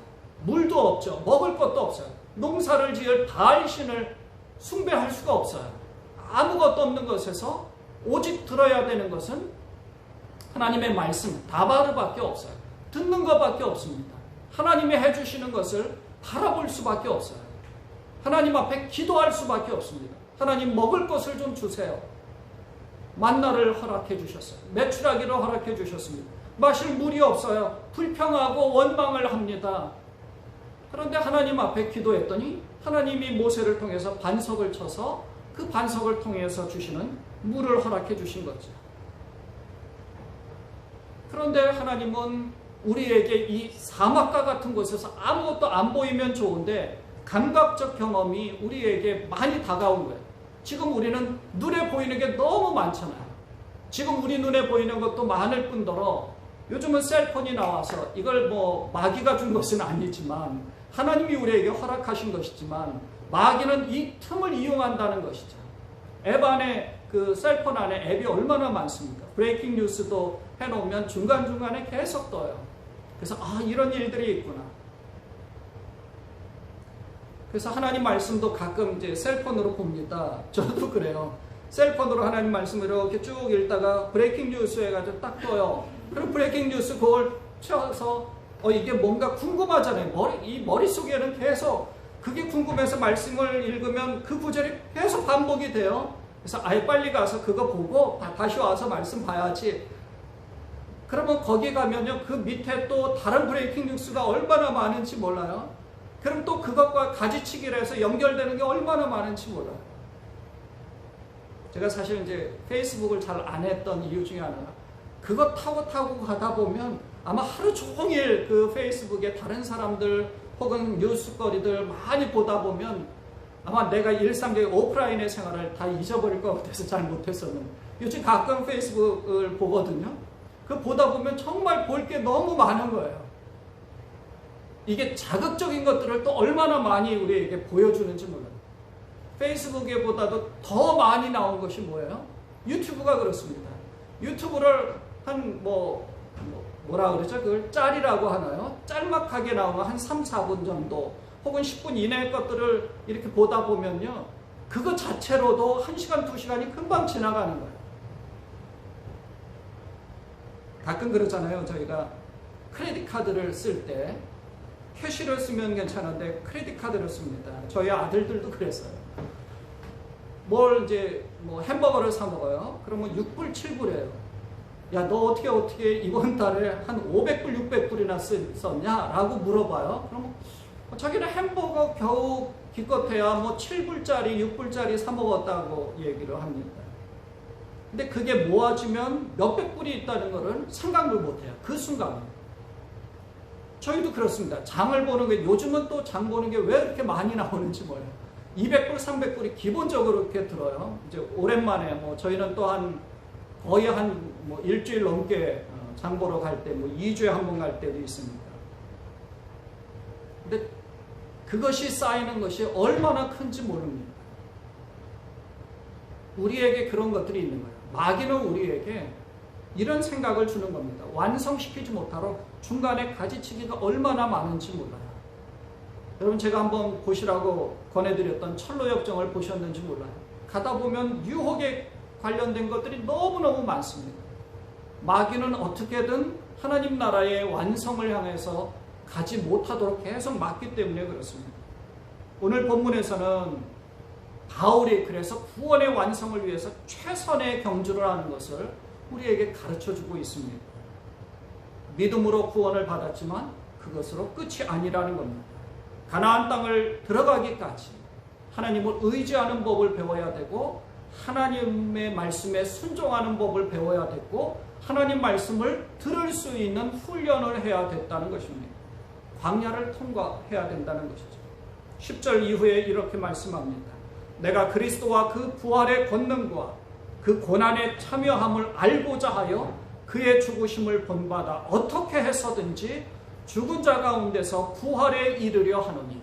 물도 없죠. 먹을 것도 없어요. 농사를 지을 바알신을 숭배할 수가 없어요. 아무것도 없는 것에서 오직 들어야 되는 것은 하나님의 말씀, 다바르밖에 없어요. 듣는 것밖에 없습니다. 하나님이 해주시는 것을 바라볼 수밖에 없어요. 하나님 앞에 기도할 수밖에 없습니다. 하나님 먹을 것을 좀 주세요. 만나를 허락해 주셨어요. 메추라기를 허락해 주셨습니다. 마실 물이 없어요. 불평하고 원망을 합니다. 그런데 하나님 앞에 기도했더니 하나님이 모세를 통해서 반석을 쳐서 그 반석을 통해서 주시는 물을 허락해 주신 거죠. 그런데 하나님은 우리에게 이 사막과 같은 곳에서 아무것도 안 보이면 좋은데 감각적 경험이 우리에게 많이 다가온 거예요. 지금 우리는 눈에 보이는 게 너무 많잖아요. 지금 우리 눈에 보이는 것도 많을 뿐더러 요즘은 셀폰이 나와서 이걸 뭐 마귀가 준 것은 아니지만 하나님이 우리에게 허락하신 것이지만 마귀는 이 틈을 이용한다는 것이죠. 앱 안에 그 셀폰 안에 앱이 얼마나 많습니까? 브레이킹 뉴스도 해놓으면 중간중간에 계속 떠요. 그래서 이런 일들이 있구나. 그래서 하나님 말씀도 가끔 이제 셀폰으로 봅니다. 저도 그래요. 셀폰으로 하나님 말씀을 이렇게 쭉 읽다가 브레이킹 뉴스 해가지고 딱 떠요. 그럼 브레이킹 뉴스 그걸 쳐서 이게 뭔가 궁금하잖아요. 이 머릿속에는 계속 그게 궁금해서 말씀을 읽으면 그 구절이 계속 반복이 돼요. 그래서 빨리 가서 그거 보고 다시 와서 말씀 봐야지. 그러면 거기 가면요, 그 밑에 또 다른 브레이킹 뉴스가 얼마나 많은지 몰라요. 그럼 또 그것과 가지치기를 해서 연결되는 게 얼마나 많은지 몰라요. 제가 사실 이제 페이스북을 잘 안 했던 이유 중에 하나가 그거 타고 가다 보면 아마 하루 종일 그 페이스북에 다른 사람들 혹은 뉴스거리들 많이 보다 보면 아마 내가 일상적인 오프라인의 생활을 다 잊어버릴 것 같아서 잘 못했었는데 요즘 가끔 페이스북을 보거든요. 그 보다 보면 정말 볼 게 너무 많은 거예요. 이게 자극적인 것들을 또 얼마나 많이 우리에게 보여주는지 몰라요. 페이스북에 보다도 더 많이 나온 것이 뭐예요? 유튜브가 그렇습니다. 유튜브를 뭐라 그러죠? 그걸 짤이라고 하나요? 짤막하게 나오는 한 3, 4분 정도 혹은 10분 이내의 것들을 이렇게 보다 보면요. 그거 자체로도 1시간, 2시간이 금방 지나가는 거예요. 가끔 그러잖아요. 저희가 크레딧 카드를 쓸 때 캐시를 쓰면 괜찮은데 크레딧 카드를 씁니다. 저희 아들들도 그랬어요. 뭘 이제 뭐 햄버거를 사 먹어요. 그러면 6불, 7불이에요. 야, 너 어떻게 이번 달에 한 500불, 600불이나 썼냐? 라고 물어봐요. 그러면 자기는 햄버거 겨우 기껏해야 뭐 7불짜리, 6불짜리 사 먹었다고 얘기를 합니다. 근데 그게 모아지면 몇백 불이 있다는 거를 생각을 못해요. 그 순간에. 저희도 그렇습니다. 장을 보는 게, 요즘은 또 장 보는 게 왜 이렇게 많이 나오는지 몰라요. 200불, 300불이 기본적으로 이렇게 들어요. 이제 오랜만에 뭐 저희는 또 거의 뭐 일주일 넘게 장 보러 갈 때 뭐 2주에 한 번 갈 때도 있습니다. 근데 그것이 쌓이는 것이 얼마나 큰지 모릅니다. 우리에게 그런 것들이 있는 거예요. 마귀는 우리에게 이런 생각을 주는 겁니다. 완성시키지 못하러 중간에 가지치기가 얼마나 많은지 몰라요. 여러분, 제가 한번 보시라고 권해드렸던 철로역정을 보셨는지 몰라요. 가다 보면 유혹에 관련된 것들이 너무너무 많습니다. 마귀는 어떻게든 하나님 나라의 완성을 향해서 가지 못하도록 계속 막기 때문에 그렇습니다. 오늘 본문에서는 바울이 그래서 구원의 완성을 위해서 최선의 경주를 하는 것을 우리에게 가르쳐주고 있습니다. 믿음으로 구원을 받았지만 그것으로 끝이 아니라는 겁니다. 가나안 땅을 들어가기까지 하나님을 의지하는 법을 배워야 되고, 하나님의 말씀에 순종하는 법을 배워야 됐고, 하나님 말씀을 들을 수 있는 훈련을 해야 됐다는 것입니다. 광야를 통과해야 된다는 것이죠. 10절 이후에 이렇게 말씀합니다. 내가 그리스도와 그 부활의 권능과 그 고난에 참여함을 알고자 하여 그의 죽으심을 본받아 어떻게 해서든지 죽은 자 가운데서 부활에 이르려 하노니.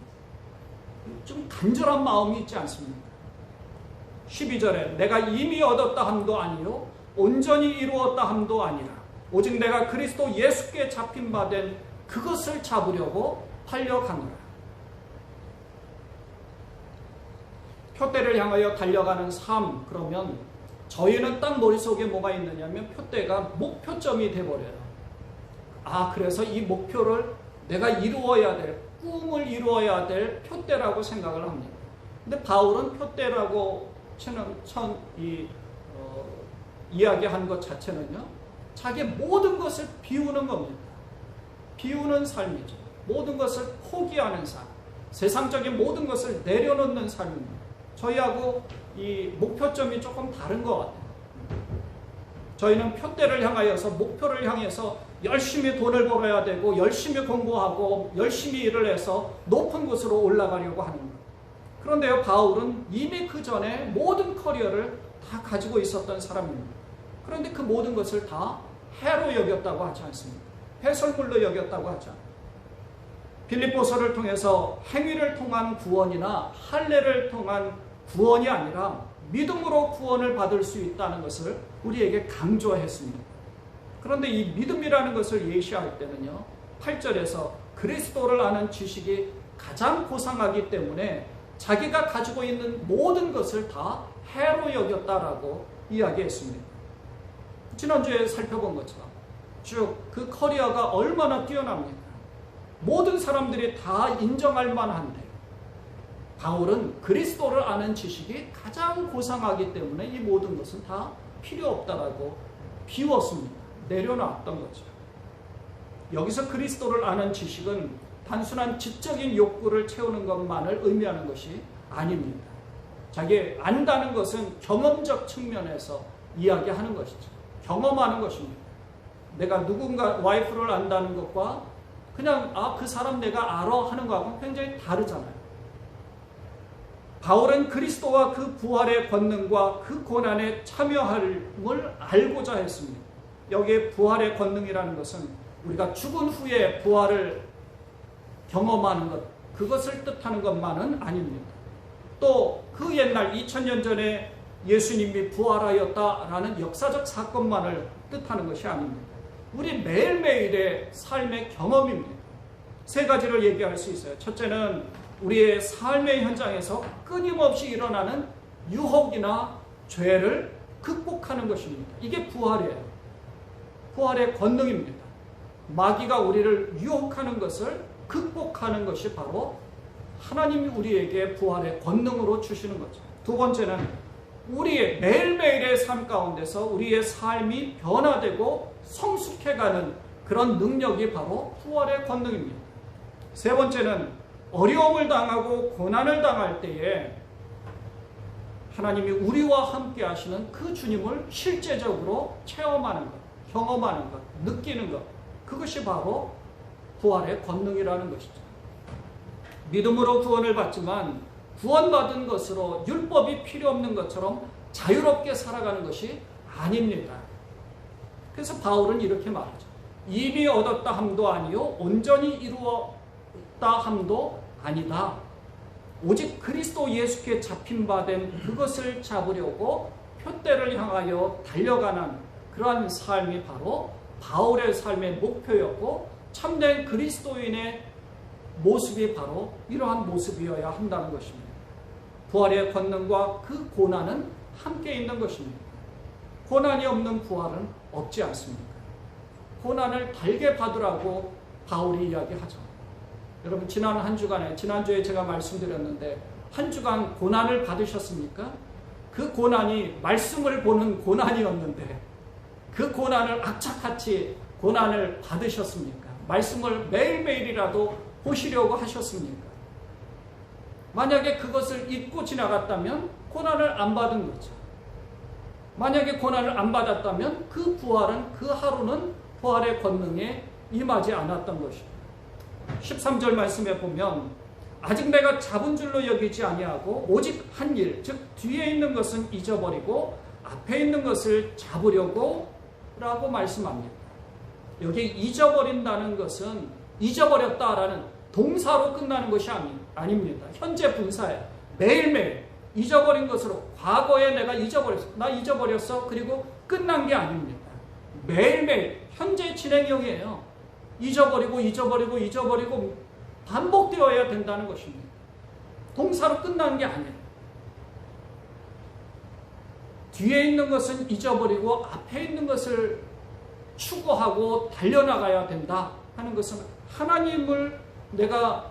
좀 간절한 마음이 있지 않습니까? 12절에 내가 이미 얻었다 함도 아니요 온전히 이루었다 함도 아니라 오직 내가 그리스도 예수께 잡힌 바 된 그것을 잡으려고 달려가노라. 표대를 향하여 달려가는 삶, 그러면 저희는 딱 머릿속에 뭐가 있느냐면 표대가 목표점이 돼버려요. 아, 그래서 이 목표를 내가 이루어야 될, 꿈을 이루어야 될 표대라고 생각을 합니다. 근데 바울은 표대라고 이야기한 것 자체는요, 자기의 모든 것을 비우는 겁니다. 비우는 삶이죠. 모든 것을 포기하는 삶, 세상적인 모든 것을 내려놓는 삶입니다. 저희하고 이 목표점이 조금 다른 것 같아요. 저희는 표대를 향하여서, 목표를 향해서 열심히 돈을 벌어야 되고, 열심히 공부하고, 열심히 일을 해서 높은 곳으로 올라가려고 하는 거예요. 그런데요, 바울은 이미 그 전에 모든 커리어를 다 가지고 있었던 사람입니다. 그런데 그 모든 것을 다 해로 여겼다고 하지 않습니다. 해설물로 여겼다고 하죠. 빌립보서를 통해서 행위를 통한 구원이나 할례를 통한 구원이 아니라 믿음으로 구원을 받을 수 있다는 것을 우리에게 강조했습니다. 그런데 이 믿음이라는 것을 예시할 때는요, 8절에서 그리스도를 아는 지식이 가장 고상하기 때문에 자기가 가지고 있는 모든 것을 다 해로 여겼다라고 이야기했습니다. 지난주에 살펴본 것처럼 쭉 그 커리어가 얼마나 뛰어납니까? 모든 사람들이 다 인정할 만한데 바울은 그리스도를 아는 지식이 가장 고상하기 때문에 이 모든 것은 다 필요 없다라고 비웠습니다. 내려놨던 거죠. 여기서 그리스도를 아는 지식은 단순한 지적인 욕구를 채우는 것만을 의미하는 것이 아닙니다. 자기 안다는 것은 경험적 측면에서 이야기하는 것이죠. 경험하는 것입니다. 내가 누군가 와이프를 안다는 것과 그냥 그 사람 내가 알아 하는 것하고는 굉장히 다르잖아요. 바울은 그리스도와 그 부활의 권능과 그 고난에 참여함을 알고자 했습니다. 여기에 부활의 권능이라는 것은 우리가 죽은 후에 부활을 경험하는 것, 그것을 뜻하는 것만은 아닙니다. 또 그 옛날 2000년 전에 예수님이 부활하였다라는 역사적 사건만을 뜻하는 것이 아닙니다. 우리 매일매일의 삶의 경험입니다. 세 가지를 얘기할 수 있어요. 첫째는 우리의 삶의 현장에서 끊임없이 일어나는 유혹이나 죄를 극복하는 것입니다. 이게 부활이에요. 부활의 권능입니다. 마귀가 우리를 유혹하는 것을 극복하는 것이 바로 하나님이 우리에게 부활의 권능으로 주시는 거죠. 두 번째는 우리의 매일매일의 삶 가운데서 우리의 삶이 변화되고 성숙해가는 그런 능력이 바로 부활의 권능입니다. 세 번째는 어려움을 당하고 고난을 당할 때에 하나님이 우리와 함께 하시는 그 주님을 실제적으로 체험하는 것, 경험하는 것, 느끼는 것, 그것이 바로 부활의 권능이라는 것이죠. 믿음으로 구원을 받지만 구원받은 것으로 율법이 필요 없는 것처럼 자유롭게 살아가는 것이 아닙니다. 그래서 바울은 이렇게 말하죠. 이미 얻었다 함도 아니요 온전히 이루었다 함도 아니다. 오직 그리스도 예수께 잡힌 바 된 그것을 잡으려고 표대를 향하여 달려가는 그러한 삶이 바로 바울의 삶의 목표였고 참된 그리스도인의 모습이 바로 이러한 모습이어야 한다는 것입니다. 부활의 권능과 그 고난은 함께 있는 것입니다. 고난이 없는 부활은 없지 않습니까? 고난을 달게 받으라고 바울이 이야기하죠. 여러분 지난 한 주간에 지난주에 제가 말씀드렸는데 한 주간 고난을 받으셨습니까? 그 고난이 말씀을 보는 고난이었는데 그 고난을 악착같이 고난을 받으셨습니까? 말씀을 매일매일이라도 보시려고 하셨습니까? 만약에 그것을 잊고 지나갔다면 고난을 안 받은 거죠. 만약에 고난을 안 받았다면 그 부활은 그 하루는 부활의 권능에 임하지 않았던 것입니다. 13절 말씀에 보면 아직 내가 잡은 줄로 여기지 아니하고 오직 한 일, 즉 뒤에 있는 것은 잊어버리고 앞에 있는 것을 잡으려고 라고 말씀합니다. 여기 잊어버린다는 것은 잊어버렸다라는 동사로 끝나는 것이 아닙니다. 현재 분사예요. 매일매일 잊어버린 것으로 과거에 내가 잊어버렸어. 나 잊어버렸어. 그리고 끝난 게 아닙니다. 매일매일 현재 진행형이에요. 잊어버리고 반복되어야 된다는 것입니다. 동사로 끝나는 게 아니에요. 뒤에 있는 것은 잊어버리고 앞에 있는 것을 추구하고 달려나가야 된다 하는 것은 하나님을 내가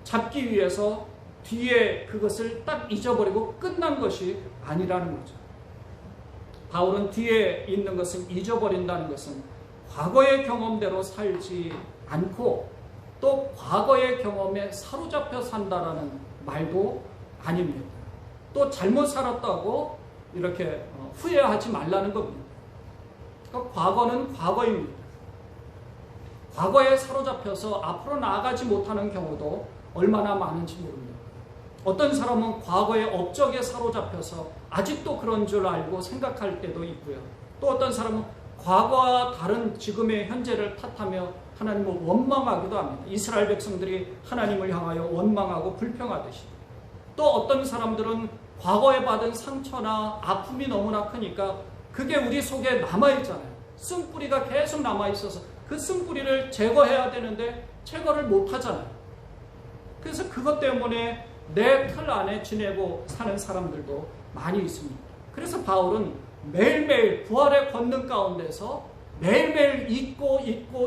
잡기 위해서 뒤에 그것을 딱 잊어버리고 끝난 것이 아니라는 거죠. 바울은 뒤에 있는 것을 잊어버린다는 것은 과거의 경험대로 살지 않고 또 과거의 경험에 사로잡혀 산다라는 말도 아닙니다. 또 잘못 살았다고 이렇게 후회하지 말라는 겁니다. 그러니까 과거는 과거입니다. 과거에 사로잡혀서 앞으로 나아가지 못하는 경우도 얼마나 많은지 모릅니다. 어떤 사람은 과거의 업적에 사로잡혀서 아직도 그런 줄 알고 생각할 때도 있고요. 또 어떤 사람은 과거와 다른 지금의 현재를 탓하며 하나님을 원망하기도 합니다. 이스라엘 백성들이 하나님을 향하여 원망하고 불평하듯이. 또 어떤 사람들은 과거에 받은 상처나 아픔이 너무나 크니까 그게 우리 속에 남아있잖아요. 쓴뿌리가 계속 남아있어서 그 쓴뿌리를 제거해야 되는데 제거를 못하잖아요. 그래서 그것 때문에 내 틀 안에 지내고 사는 사람들도 많이 있습니다. 그래서 바울은 매일매일 부활의 권능 가운데서 매일매일 잊고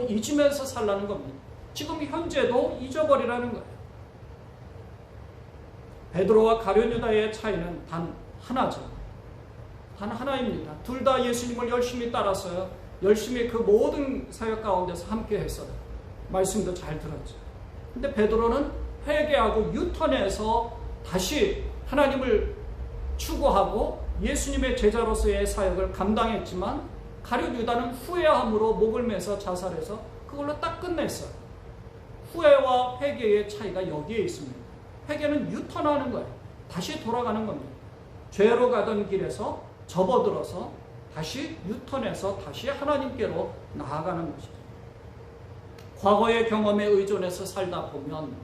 잊으면서 살라는 겁니다. 지금 현재도 잊어버리라는 거예요. 베드로와 가룟 유다의 차이는 단 하나죠. 단 하나입니다. 둘 다 예수님을 열심히 따랐어요. 열심히 그 모든 사역 가운데서 함께 했어요. 말씀도 잘 들었죠. 근데 베드로는 회개하고 유턴해서 다시 하나님을 추구하고 예수님의 제자로서의 사역을 감당했지만 가룟 유다는 후회함으로 목을 매서 자살해서 그걸로 딱 끝냈어요. 후회와 회개의 차이가 여기에 있습니다. 회개는 유턴하는 거예요. 다시 돌아가는 겁니다. 죄로 가던 길에서 접어들어서 다시 유턴해서 다시 하나님께로 나아가는 것이죠. 과거의 경험에 의존해서 살다 보면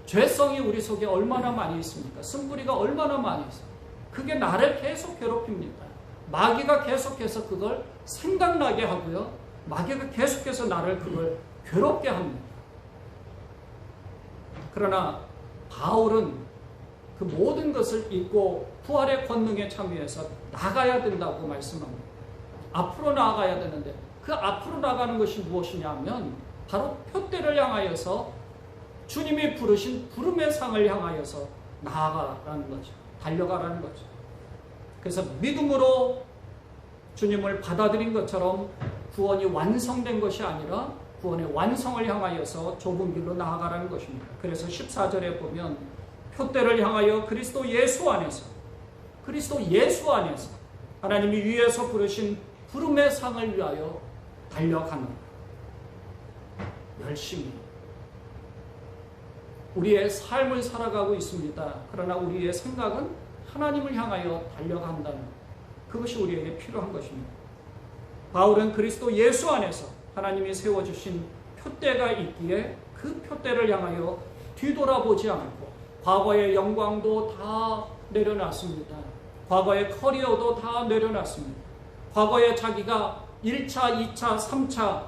죄성이 우리 속에 얼마나 많이 있습니까? 쓴뿌리가 얼마나 많이 있어요. 그게 나를 계속 괴롭힙니다. 마귀가 계속해서 그걸 생각나게 하고요. 마귀가 계속해서 나를 그걸 괴롭게 합니다. 그러나 바울은 그 모든 것을 잊고 부활의 권능에 참여해서 나가야 된다고 말씀합니다. 앞으로 나아가야 되는데 그 앞으로 나가는 것이 무엇이냐면 바로 표대를 향하여서 주님이 부르신 부름의 상을 향하여서 나아가라는 거죠. 달려가라는 거죠. 그래서 믿음으로 주님을 받아들인 것처럼 구원이 완성된 것이 아니라 구원의 완성을 향하여서 좁은 길로 나아가라는 것입니다. 그래서 14절에 보면 표대를 향하여 그리스도 예수 안에서 하나님이 위에서 부르신 부름의 상을 위하여 달려가는 열심히 우리의 삶을 살아가고 있습니다. 그러나 우리의 생각은 하나님을 향하여 달려간다는 그것이 우리에게 필요한 것입니다. 바울은 그리스도 예수 안에서 하나님이 세워주신 표대가 있기에 그 표대를 향하여 뒤돌아보지 않고 과거의 영광도 다 내려놨습니다. 과거의 커리어도 다 내려놨습니다. 과거에 자기가 1차, 2차, 3차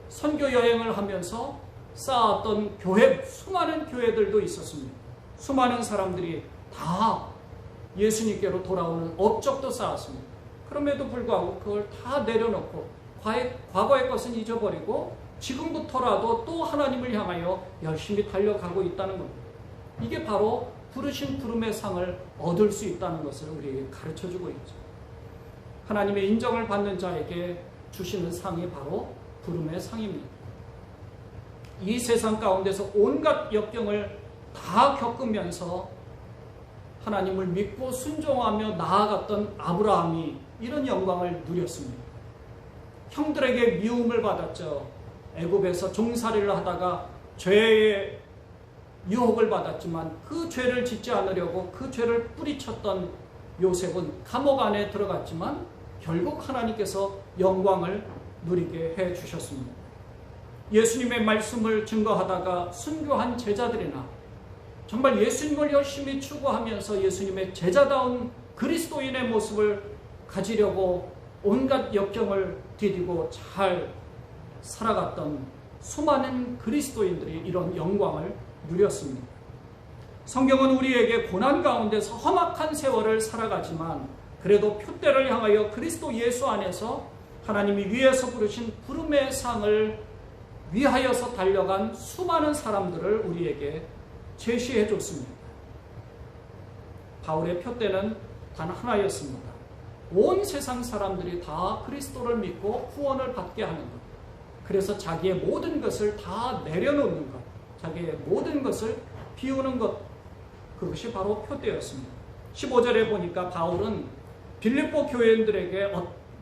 선교 여행을 하면서 쌓았던 교회, 수많은 교회들도 있었습니다. 수많은 사람들이 다 예수님께로 돌아오는 업적도 쌓았습니다. 그럼에도 불구하고 그걸 다 내려놓고 과거의 것은 잊어버리고 지금부터라도 또 하나님을 향하여 열심히 달려가고 있다는 겁니다. 이게 바로 부르신 부름의 상을 얻을 수 있다는 것을 우리에게 가르쳐주고 있죠. 하나님의 인정을 받는 자에게 주시는 상이 바로 부름의 상입니다. 이 세상 가운데서 온갖 역경을 다 겪으면서 하나님을 믿고 순종하며 나아갔던 아브라함이 이런 영광을 누렸습니다. 형들에게 미움을 받았죠. 애굽에서 종살이를 하다가 죄의 유혹을 받았지만 그 죄를 짓지 않으려고 그 죄를 뿌리쳤던 요셉은 감옥 안에 들어갔지만 결국 하나님께서 영광을 누리게 해주셨습니다. 예수님의 말씀을 증거하다가 순교한 제자들이나 정말 예수님을 열심히 추구하면서 예수님의 제자다운 그리스도인의 모습을 가지려고 온갖 역경을 디디고 잘 살아갔던 수많은 그리스도인들이 이런 영광을 누렸습니다. 성경은 우리에게 고난 가운데서 험악한 세월을 살아가지만 그래도 표대를 향하여 그리스도 예수 안에서 하나님이 위에서 부르신 부름의 상을 위하여서 달려간 수많은 사람들을 우리에게 제시해 줬습니다. 바울의 표대는 단 하나였습니다. 온 세상 사람들이 다 그리스도를 믿고 구원을 받게 하는 것. 그래서 자기의 모든 것을 다 내려놓는 것. 자기의 모든 것을 비우는 것. 그것이 바로 표대였습니다. 15절에 보니까 바울은 빌립보 교회인들에게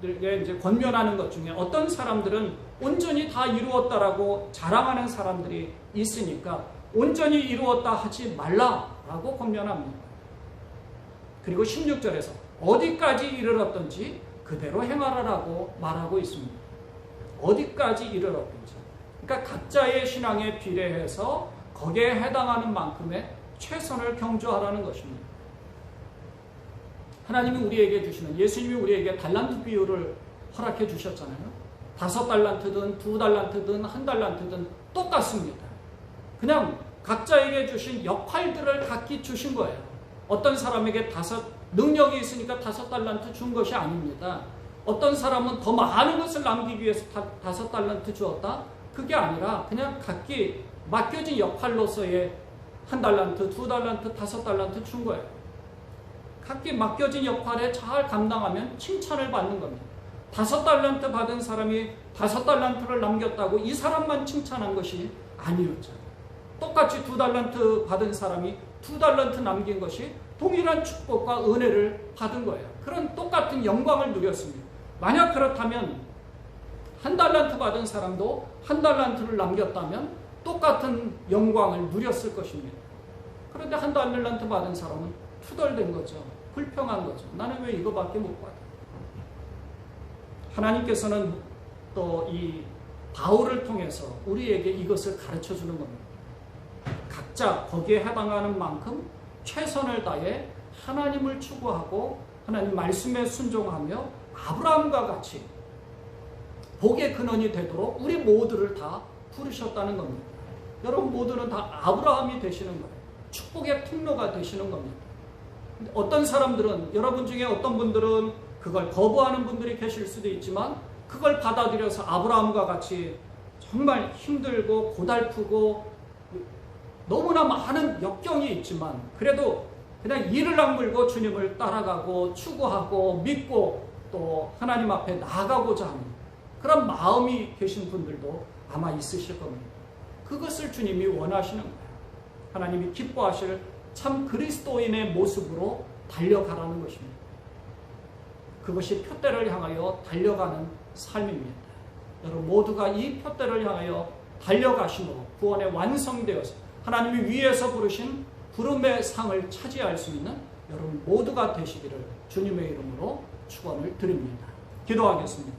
이제 권면하는 것 중에 어떤 사람들은 온전히 다 이루었다라고 자랑하는 사람들이 있으니까 온전히 이루었다 하지 말라라고 권면합니다. 그리고 16절에서 어디까지 이르렀든지 그대로 행하라라고 말하고 있습니다. 어디까지 이르렀든지. 그러니까 각자의 신앙에 비례해서 거기에 해당하는 만큼의 최선을 경주하라는 것입니다. 하나님이 우리에게 주시는, 예수님이 우리에게 달란트 비율을 허락해 주셨잖아요. 5달란트든 2달란트든 1달란트든 똑같습니다. 그냥 각자에게 주신 역할들을 각기 주신 거예요. 어떤 사람에게 능력이 있으니까 5달란트 준 것이 아닙니다. 어떤 사람은 더 많은 것을 남기기 위해서 5달란트 주었다? 그게 아니라 그냥 각기 맡겨진 역할로서의 1달란트, 2달란트, 5달란트 준 거예요. 각기 맡겨진 역할에 잘 감당하면 칭찬을 받는 겁니다. 5달란트 받은 사람이 5달란트를 남겼다고 이 사람만 칭찬한 것이 아니었죠. 똑같이 2달란트 받은 사람이 2달란트 남긴 것이 동일한 축복과 은혜를 받은 거예요. 그런 똑같은 영광을 누렸습니다. 만약 그렇다면 1달란트 받은 사람도 1달란트를 남겼다면 똑같은 영광을 누렸을 것입니다. 그런데 1달란트 받은 사람은 투덜된 거죠. 불평한 거죠. 나는 왜 이거밖에 못 받아? 하나님께서는 또 이 바울을 통해서 우리에게 이것을 가르쳐 주는 겁니다. 각자 거기에 해당하는 만큼 최선을 다해 하나님을 추구하고 하나님 말씀에 순종하며 아브라함과 같이 복의 근원이 되도록 우리 모두를 다 부르셨다는 겁니다. 여러분 모두는 다 아브라함이 되시는 거예요. 축복의 통로가 되시는 겁니다. 어떤 사람들은, 여러분 중에 어떤 분들은 그걸 거부하는 분들이 계실 수도 있지만 그걸 받아들여서 아브라함과 같이 정말 힘들고 고달프고 너무나 많은 역경이 있지만 그래도 그냥 이를 악물고 주님을 따라가고 추구하고 믿고 또 하나님 앞에 나아가고자 하는 그런 마음이 계신 분들도 아마 있으실 겁니다. 그것을 주님이 원하시는 거예요. 하나님이 기뻐하실 참 그리스도인의 모습으로 달려가라는 것입니다. 그것이 표대를 향하여 달려가는 삶입니다. 여러분 모두가 이 표대를 향하여 달려가심으로 구원에 완성되어서 하나님이 위에서 부르신 부름의 상을 차지할 수 있는 여러분 모두가 되시기를 주님의 이름으로 축원을 드립니다. 기도하겠습니다.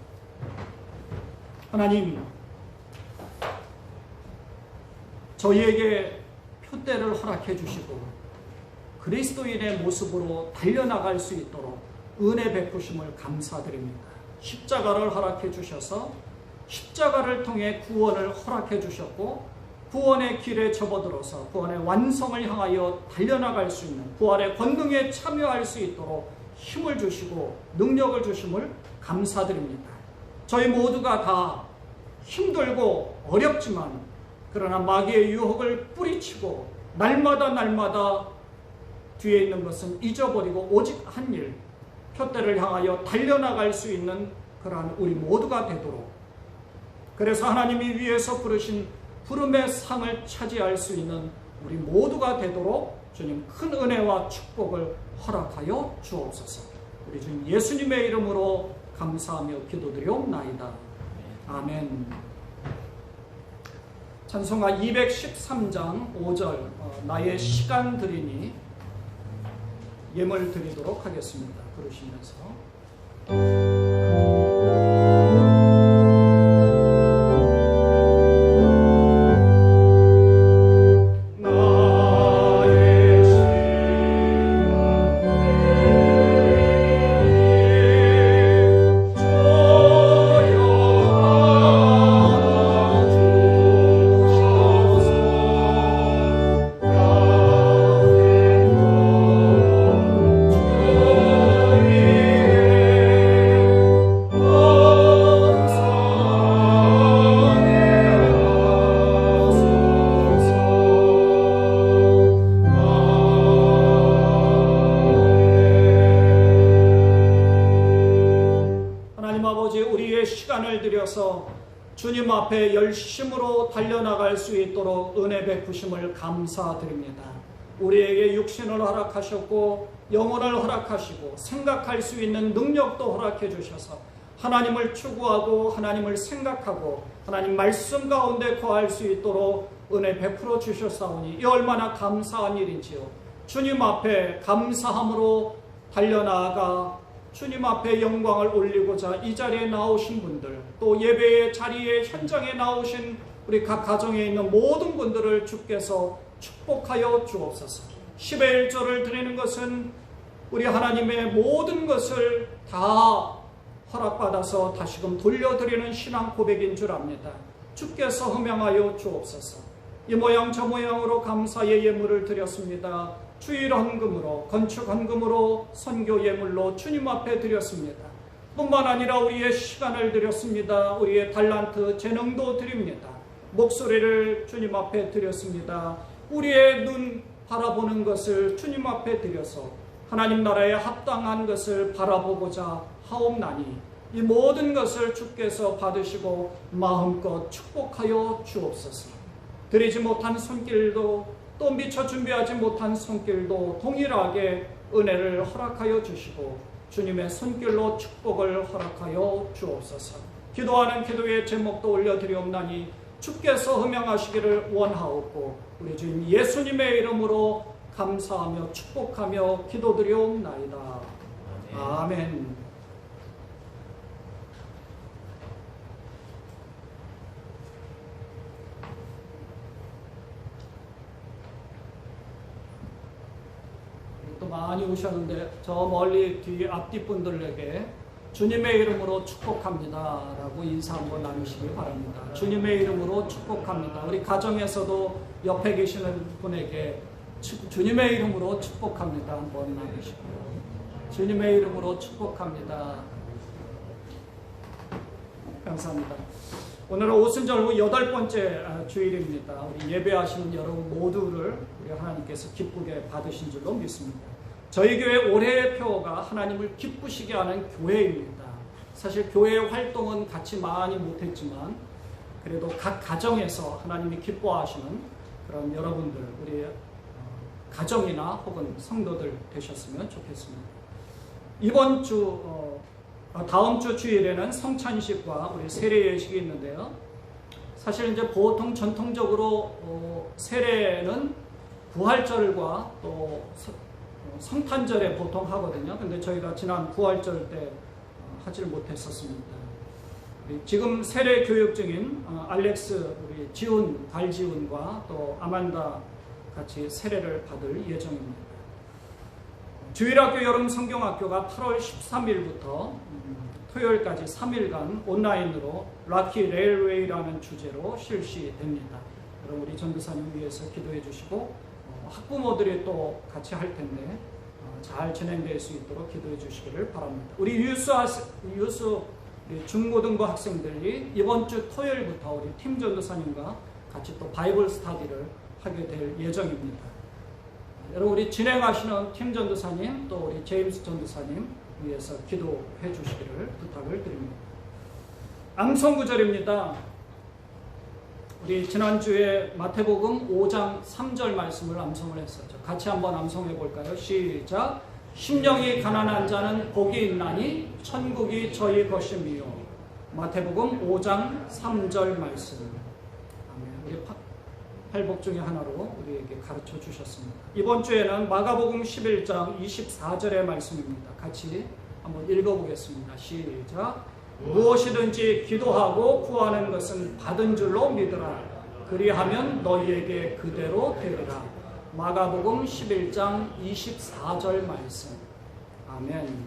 하나님, 저희에게 표대를 허락해 주시고 그리스도인의 모습으로 달려나갈 수 있도록 은혜 베푸심을 감사드립니다. 십자가를 허락해 주셔서 십자가를 통해 구원을 허락해 주셨고 구원의 길에 접어들어서 구원의 완성을 향하여 달려나갈 수 있는 부활의 권능에 참여할 수 있도록 힘을 주시고 능력을 주심을 감사드립니다. 저희 모두가 다 힘들고 어렵지만 그러나 마귀의 유혹을 뿌리치고 날마다 뒤에 있는 것은 잊어버리고 오직 한 일, 표대를 향하여 달려나갈 수 있는 그러한 우리 모두가 되도록, 그래서 하나님이 위에서 부르신 부름의 상을 차지할 수 있는 우리 모두가 되도록 주님 큰 은혜와 축복을 허락하여 주옵소서. 우리 주님 예수님의 이름으로 감사하며 기도드리옵나이다. 아멘. 찬송가 213장 5절 나의 시간 드리니 예물 드리도록 하겠습니다. 부르시면서 주님 앞에 열심으로 달려나갈 수 있도록 은혜 베푸심을 감사드립니다. 우리에게 육신을 허락하셨고 영혼을 허락하시고 생각할 수 있는 능력도 허락해 주셔서 하나님을 추구하고 하나님을 생각하고 하나님 말씀 가운데 거할 수 있도록 은혜 베풀어 주셨사오니 이 얼마나 감사한 일인지요. 주님 앞에 감사함으로 달려나아가 주님 앞에 영광을 올리고자 이 자리에 나오신 분들, 또 예배의 자리에 현장에 나오신 우리 각 가정에 있는 모든 분들을 주께서 축복하여 주옵소서. 10의 1조를 드리는 것은 우리 하나님의 모든 것을 다 허락받아서 다시금 돌려드리는 신앙 고백인 줄 압니다. 주께서 허명하여 주옵소서. 이 모양 저 모양으로 감사의 예물을 드렸습니다. 주일 헌금으로, 건축 헌금으로, 선교 예물로 주님 앞에 드렸습니다. 뿐만 아니라 우리의 시간을 드렸습니다. 우리의 달란트, 재능도 드립니다. 목소리를 주님 앞에 드렸습니다. 우리의 눈 바라보는 것을 주님 앞에 드려서 하나님 나라에 합당한 것을 바라보고자 하옵나니 이 모든 것을 주께서 받으시고 마음껏 축복하여 주옵소서. 드리지 못한 손길도 또 미처 준비하지 못한 손길도 동일하게 은혜를 허락하여 주시고 주님의 손길로 축복을 허락하여 주옵소서. 기도하는 기도의 제목도 올려드리옵나니 주께서 허명하시기를 원하옵고 우리 주님 예수님의 이름으로 감사하며 축복하며 기도드리옵나이다. 아멘. 또 많이 오셨는데 저 멀리 뒤 앞뒤 분들에게 주님의 이름으로 축복합니다 라고 인사 한번 나누시기 바랍니다. 주님의 이름으로 축복합니다. 우리 가정에서도 옆에 계시는 분에게 주님의 이름으로 축복합니다. 한번 나누시고요. 주님의 이름으로 축복합니다. 감사합니다. 오늘은 오순절 후 8번째 주일입니다. 우리 예배하시는 여러분 모두를 우리 하나님께서 기쁘게 받으신 줄로 믿습니다. 저희 교회 올해의 표어가 하나님을 기쁘시게 하는 교회입니다. 사실 교회 활동은 같이 많이 못했지만 그래도 각 가정에서 하나님이 기뻐하시는 그런 여러분들, 우리 가정이나 혹은 성도들 되셨으면 좋겠습니다. 이번 주, 다음 주 주일에는 성찬식과 우리 세례 예식이 있는데요. 사실 이제 보통 전통적으로 세례는 부활절과 또 성탄절에 보통 하거든요. 근데 저희가 지난 부활절 때 하지를 못했었습니다. 지금 세례 교육 중인 알렉스, 우리 지훈, 달지훈과 또 아만다 같이 세례를 받을 예정입니다. 주일학교 여름 성경학교가 8월 13일부터 토요일까지 3일간 온라인으로 락키 레일웨이라는 주제로 실시됩니다. 여러분 우리 전도사님 위해서 기도해 주시고 학부모들이 또 같이 할 텐데 잘 진행될 수 있도록 기도해 주시기를 바랍니다. 우리 유스 중고등부 학생들이 이번 주 토요일부터 우리 팀 전도사님과 같이 또 바이블 스터디를 하게 될 예정입니다. 여러분 우리 진행하시는 팀 전도사님 또 우리 제임스 전도사님 위해서 기도해 주시기를 부탁을 드립니다. 암송구절입니다. 우리 지난주에 마태복음 5장 3절 말씀을 암송을 했었죠. 같이 한번 암송해 볼까요? 시작. 심령이 가난한 자는 복이 있나니 천국이 저희 것이미요. 마태복음 5장 3절 말씀. 아멘. 우리 팔복 중에 하나로 우리에게 가르쳐 주셨습니다. 이번 주에는 마가복음 11장 24절의 말씀입니다. 같이 한번 읽어보겠습니다. 시작. 무엇이든지 기도하고 구하는 것은 받은 줄로 믿으라. 그리하면 너희에게 그대로 되리라. 마가복음 11장 24절 말씀. 아멘.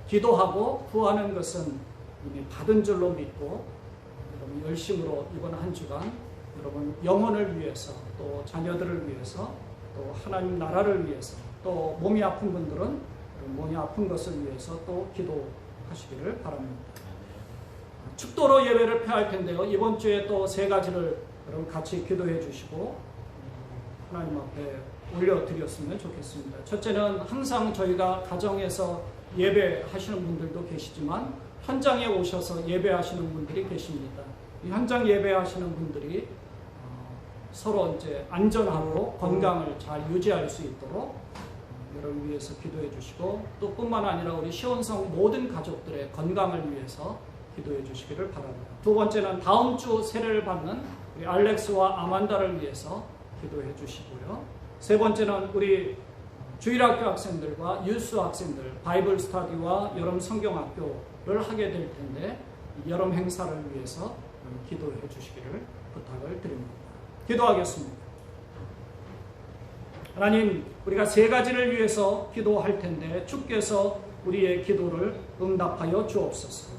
기도하고 구하는 것은 이미 받은 줄로 믿고 여러분 열심으로 이번 한 주간 여러분 영혼을 위해서 또 자녀들을 위해서 또 하나님 나라를 위해서 또 몸이 아픈 분들은 몸이 아픈 것을 위해서 또 기도하시기를 바랍니다. 축도로 예배를 펴할 텐데요. 이번 주에 또 세 가지를 여러분 같이 기도해 주시고 하나님 앞에 올려드렸으면 좋겠습니다. 첫째는 항상 저희가 가정에서 예배하시는 분들도 계시지만 현장에 오셔서 예배하시는 분들이 계십니다. 이 현장 예배하시는 분들이 서로 이제 안전하고 건강을 잘 유지할 수 있도록 여러분 위해서 기도해 주시고 또 뿐만 아니라 우리 시온성 모든 가족들의 건강을 위해서 기도해 주시기를 바랍니다. 두 번째는 다음 주 세례를 받는 우리 알렉스와 아만다를 위해서 기도해 주시고요. 세 번째는 우리 주일학교 학생들과 유스 학생들 바이블 스터디와 여름 성경학교를 하게 될 텐데 여름 행사를 위해서 기도해 주시기를 부탁을 드립니다. 기도하겠습니다. 하나님, 우리가 세 가지를 위해서 기도할 텐데 주께서 우리의 기도를 응답하여 주옵소서.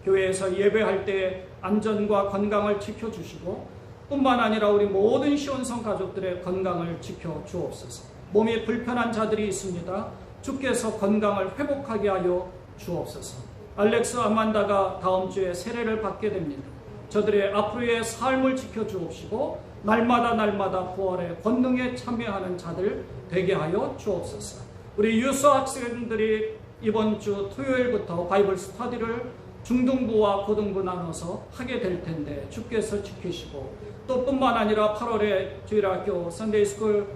교회에서 예배할 때 안전과 건강을 지켜주시고 뿐만 아니라 우리 모든 시온성 가족들의 건강을 지켜주옵소서. 몸이 불편한 자들이 있습니다. 주께서 건강을 회복하게 하여 주옵소서. 알렉스 아만다가 다음 주에 세례를 받게 됩니다. 저들의 앞으로의 삶을 지켜주옵시고 날마다 부활의 권능에 참여하는 자들 되게 하여 주옵소서. 우리 유스 학생들이 이번 주 토요일부터 바이블 스터디를 중등부와 고등부 나눠서 하게 될 텐데 주께서 지키시고 또 뿐만 아니라 8월에 주일학교 선데이스쿨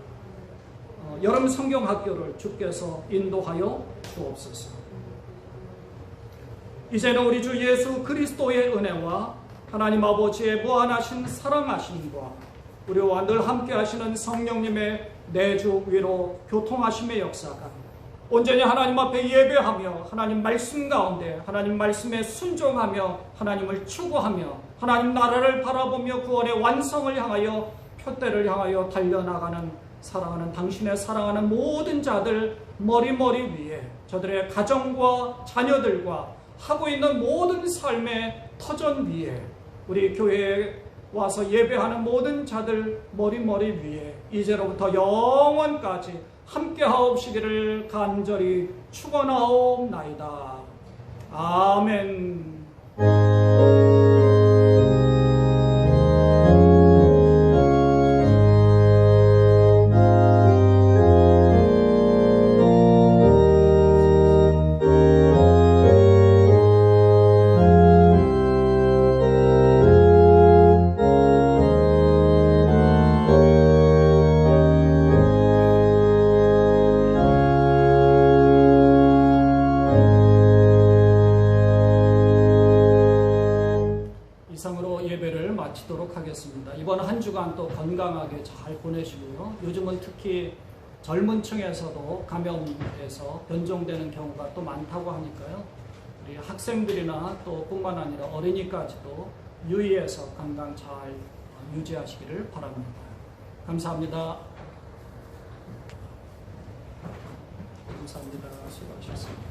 여름 성경학교를 주께서 인도하여 주옵소서. 이제는 우리 주 예수 그리스도의 은혜와 하나님 아버지의 무한하신 사랑하심과 우리와 늘 함께 하시는 성령님의 내주 위로 교통하심의 역사가 온전히 하나님 앞에 예배하며 하나님 말씀 가운데 하나님 말씀에 순종하며 하나님을 추구하며 하나님 나라를 바라보며 구원의 완성을 향하여 표대를 향하여 달려나가는 사랑하는 당신의 사랑하는 모든 자들 머리 위에 저들의 가정과 자녀들과 하고 있는 모든 삶의 터전 위에 우리 교회의 와서 예배하는 모든 자들 머리 위에 이제로부터 영원까지 함께하옵시기를 간절히 축원하옵나이다. 아멘. 이상으로 예배를 마치도록 하겠습니다. 이번 한 주간 또 건강하게 잘 보내시고요. 요즘은 특히 젊은 층에서도 감염돼서 변종되는 경우가 또 많다고 하니까요. 우리 학생들이나 또 뿐만 아니라 어린이까지도 유의해서 건강 잘 유지하시기를 바랍니다. 감사합니다. 감사합니다. 수고하셨습니다.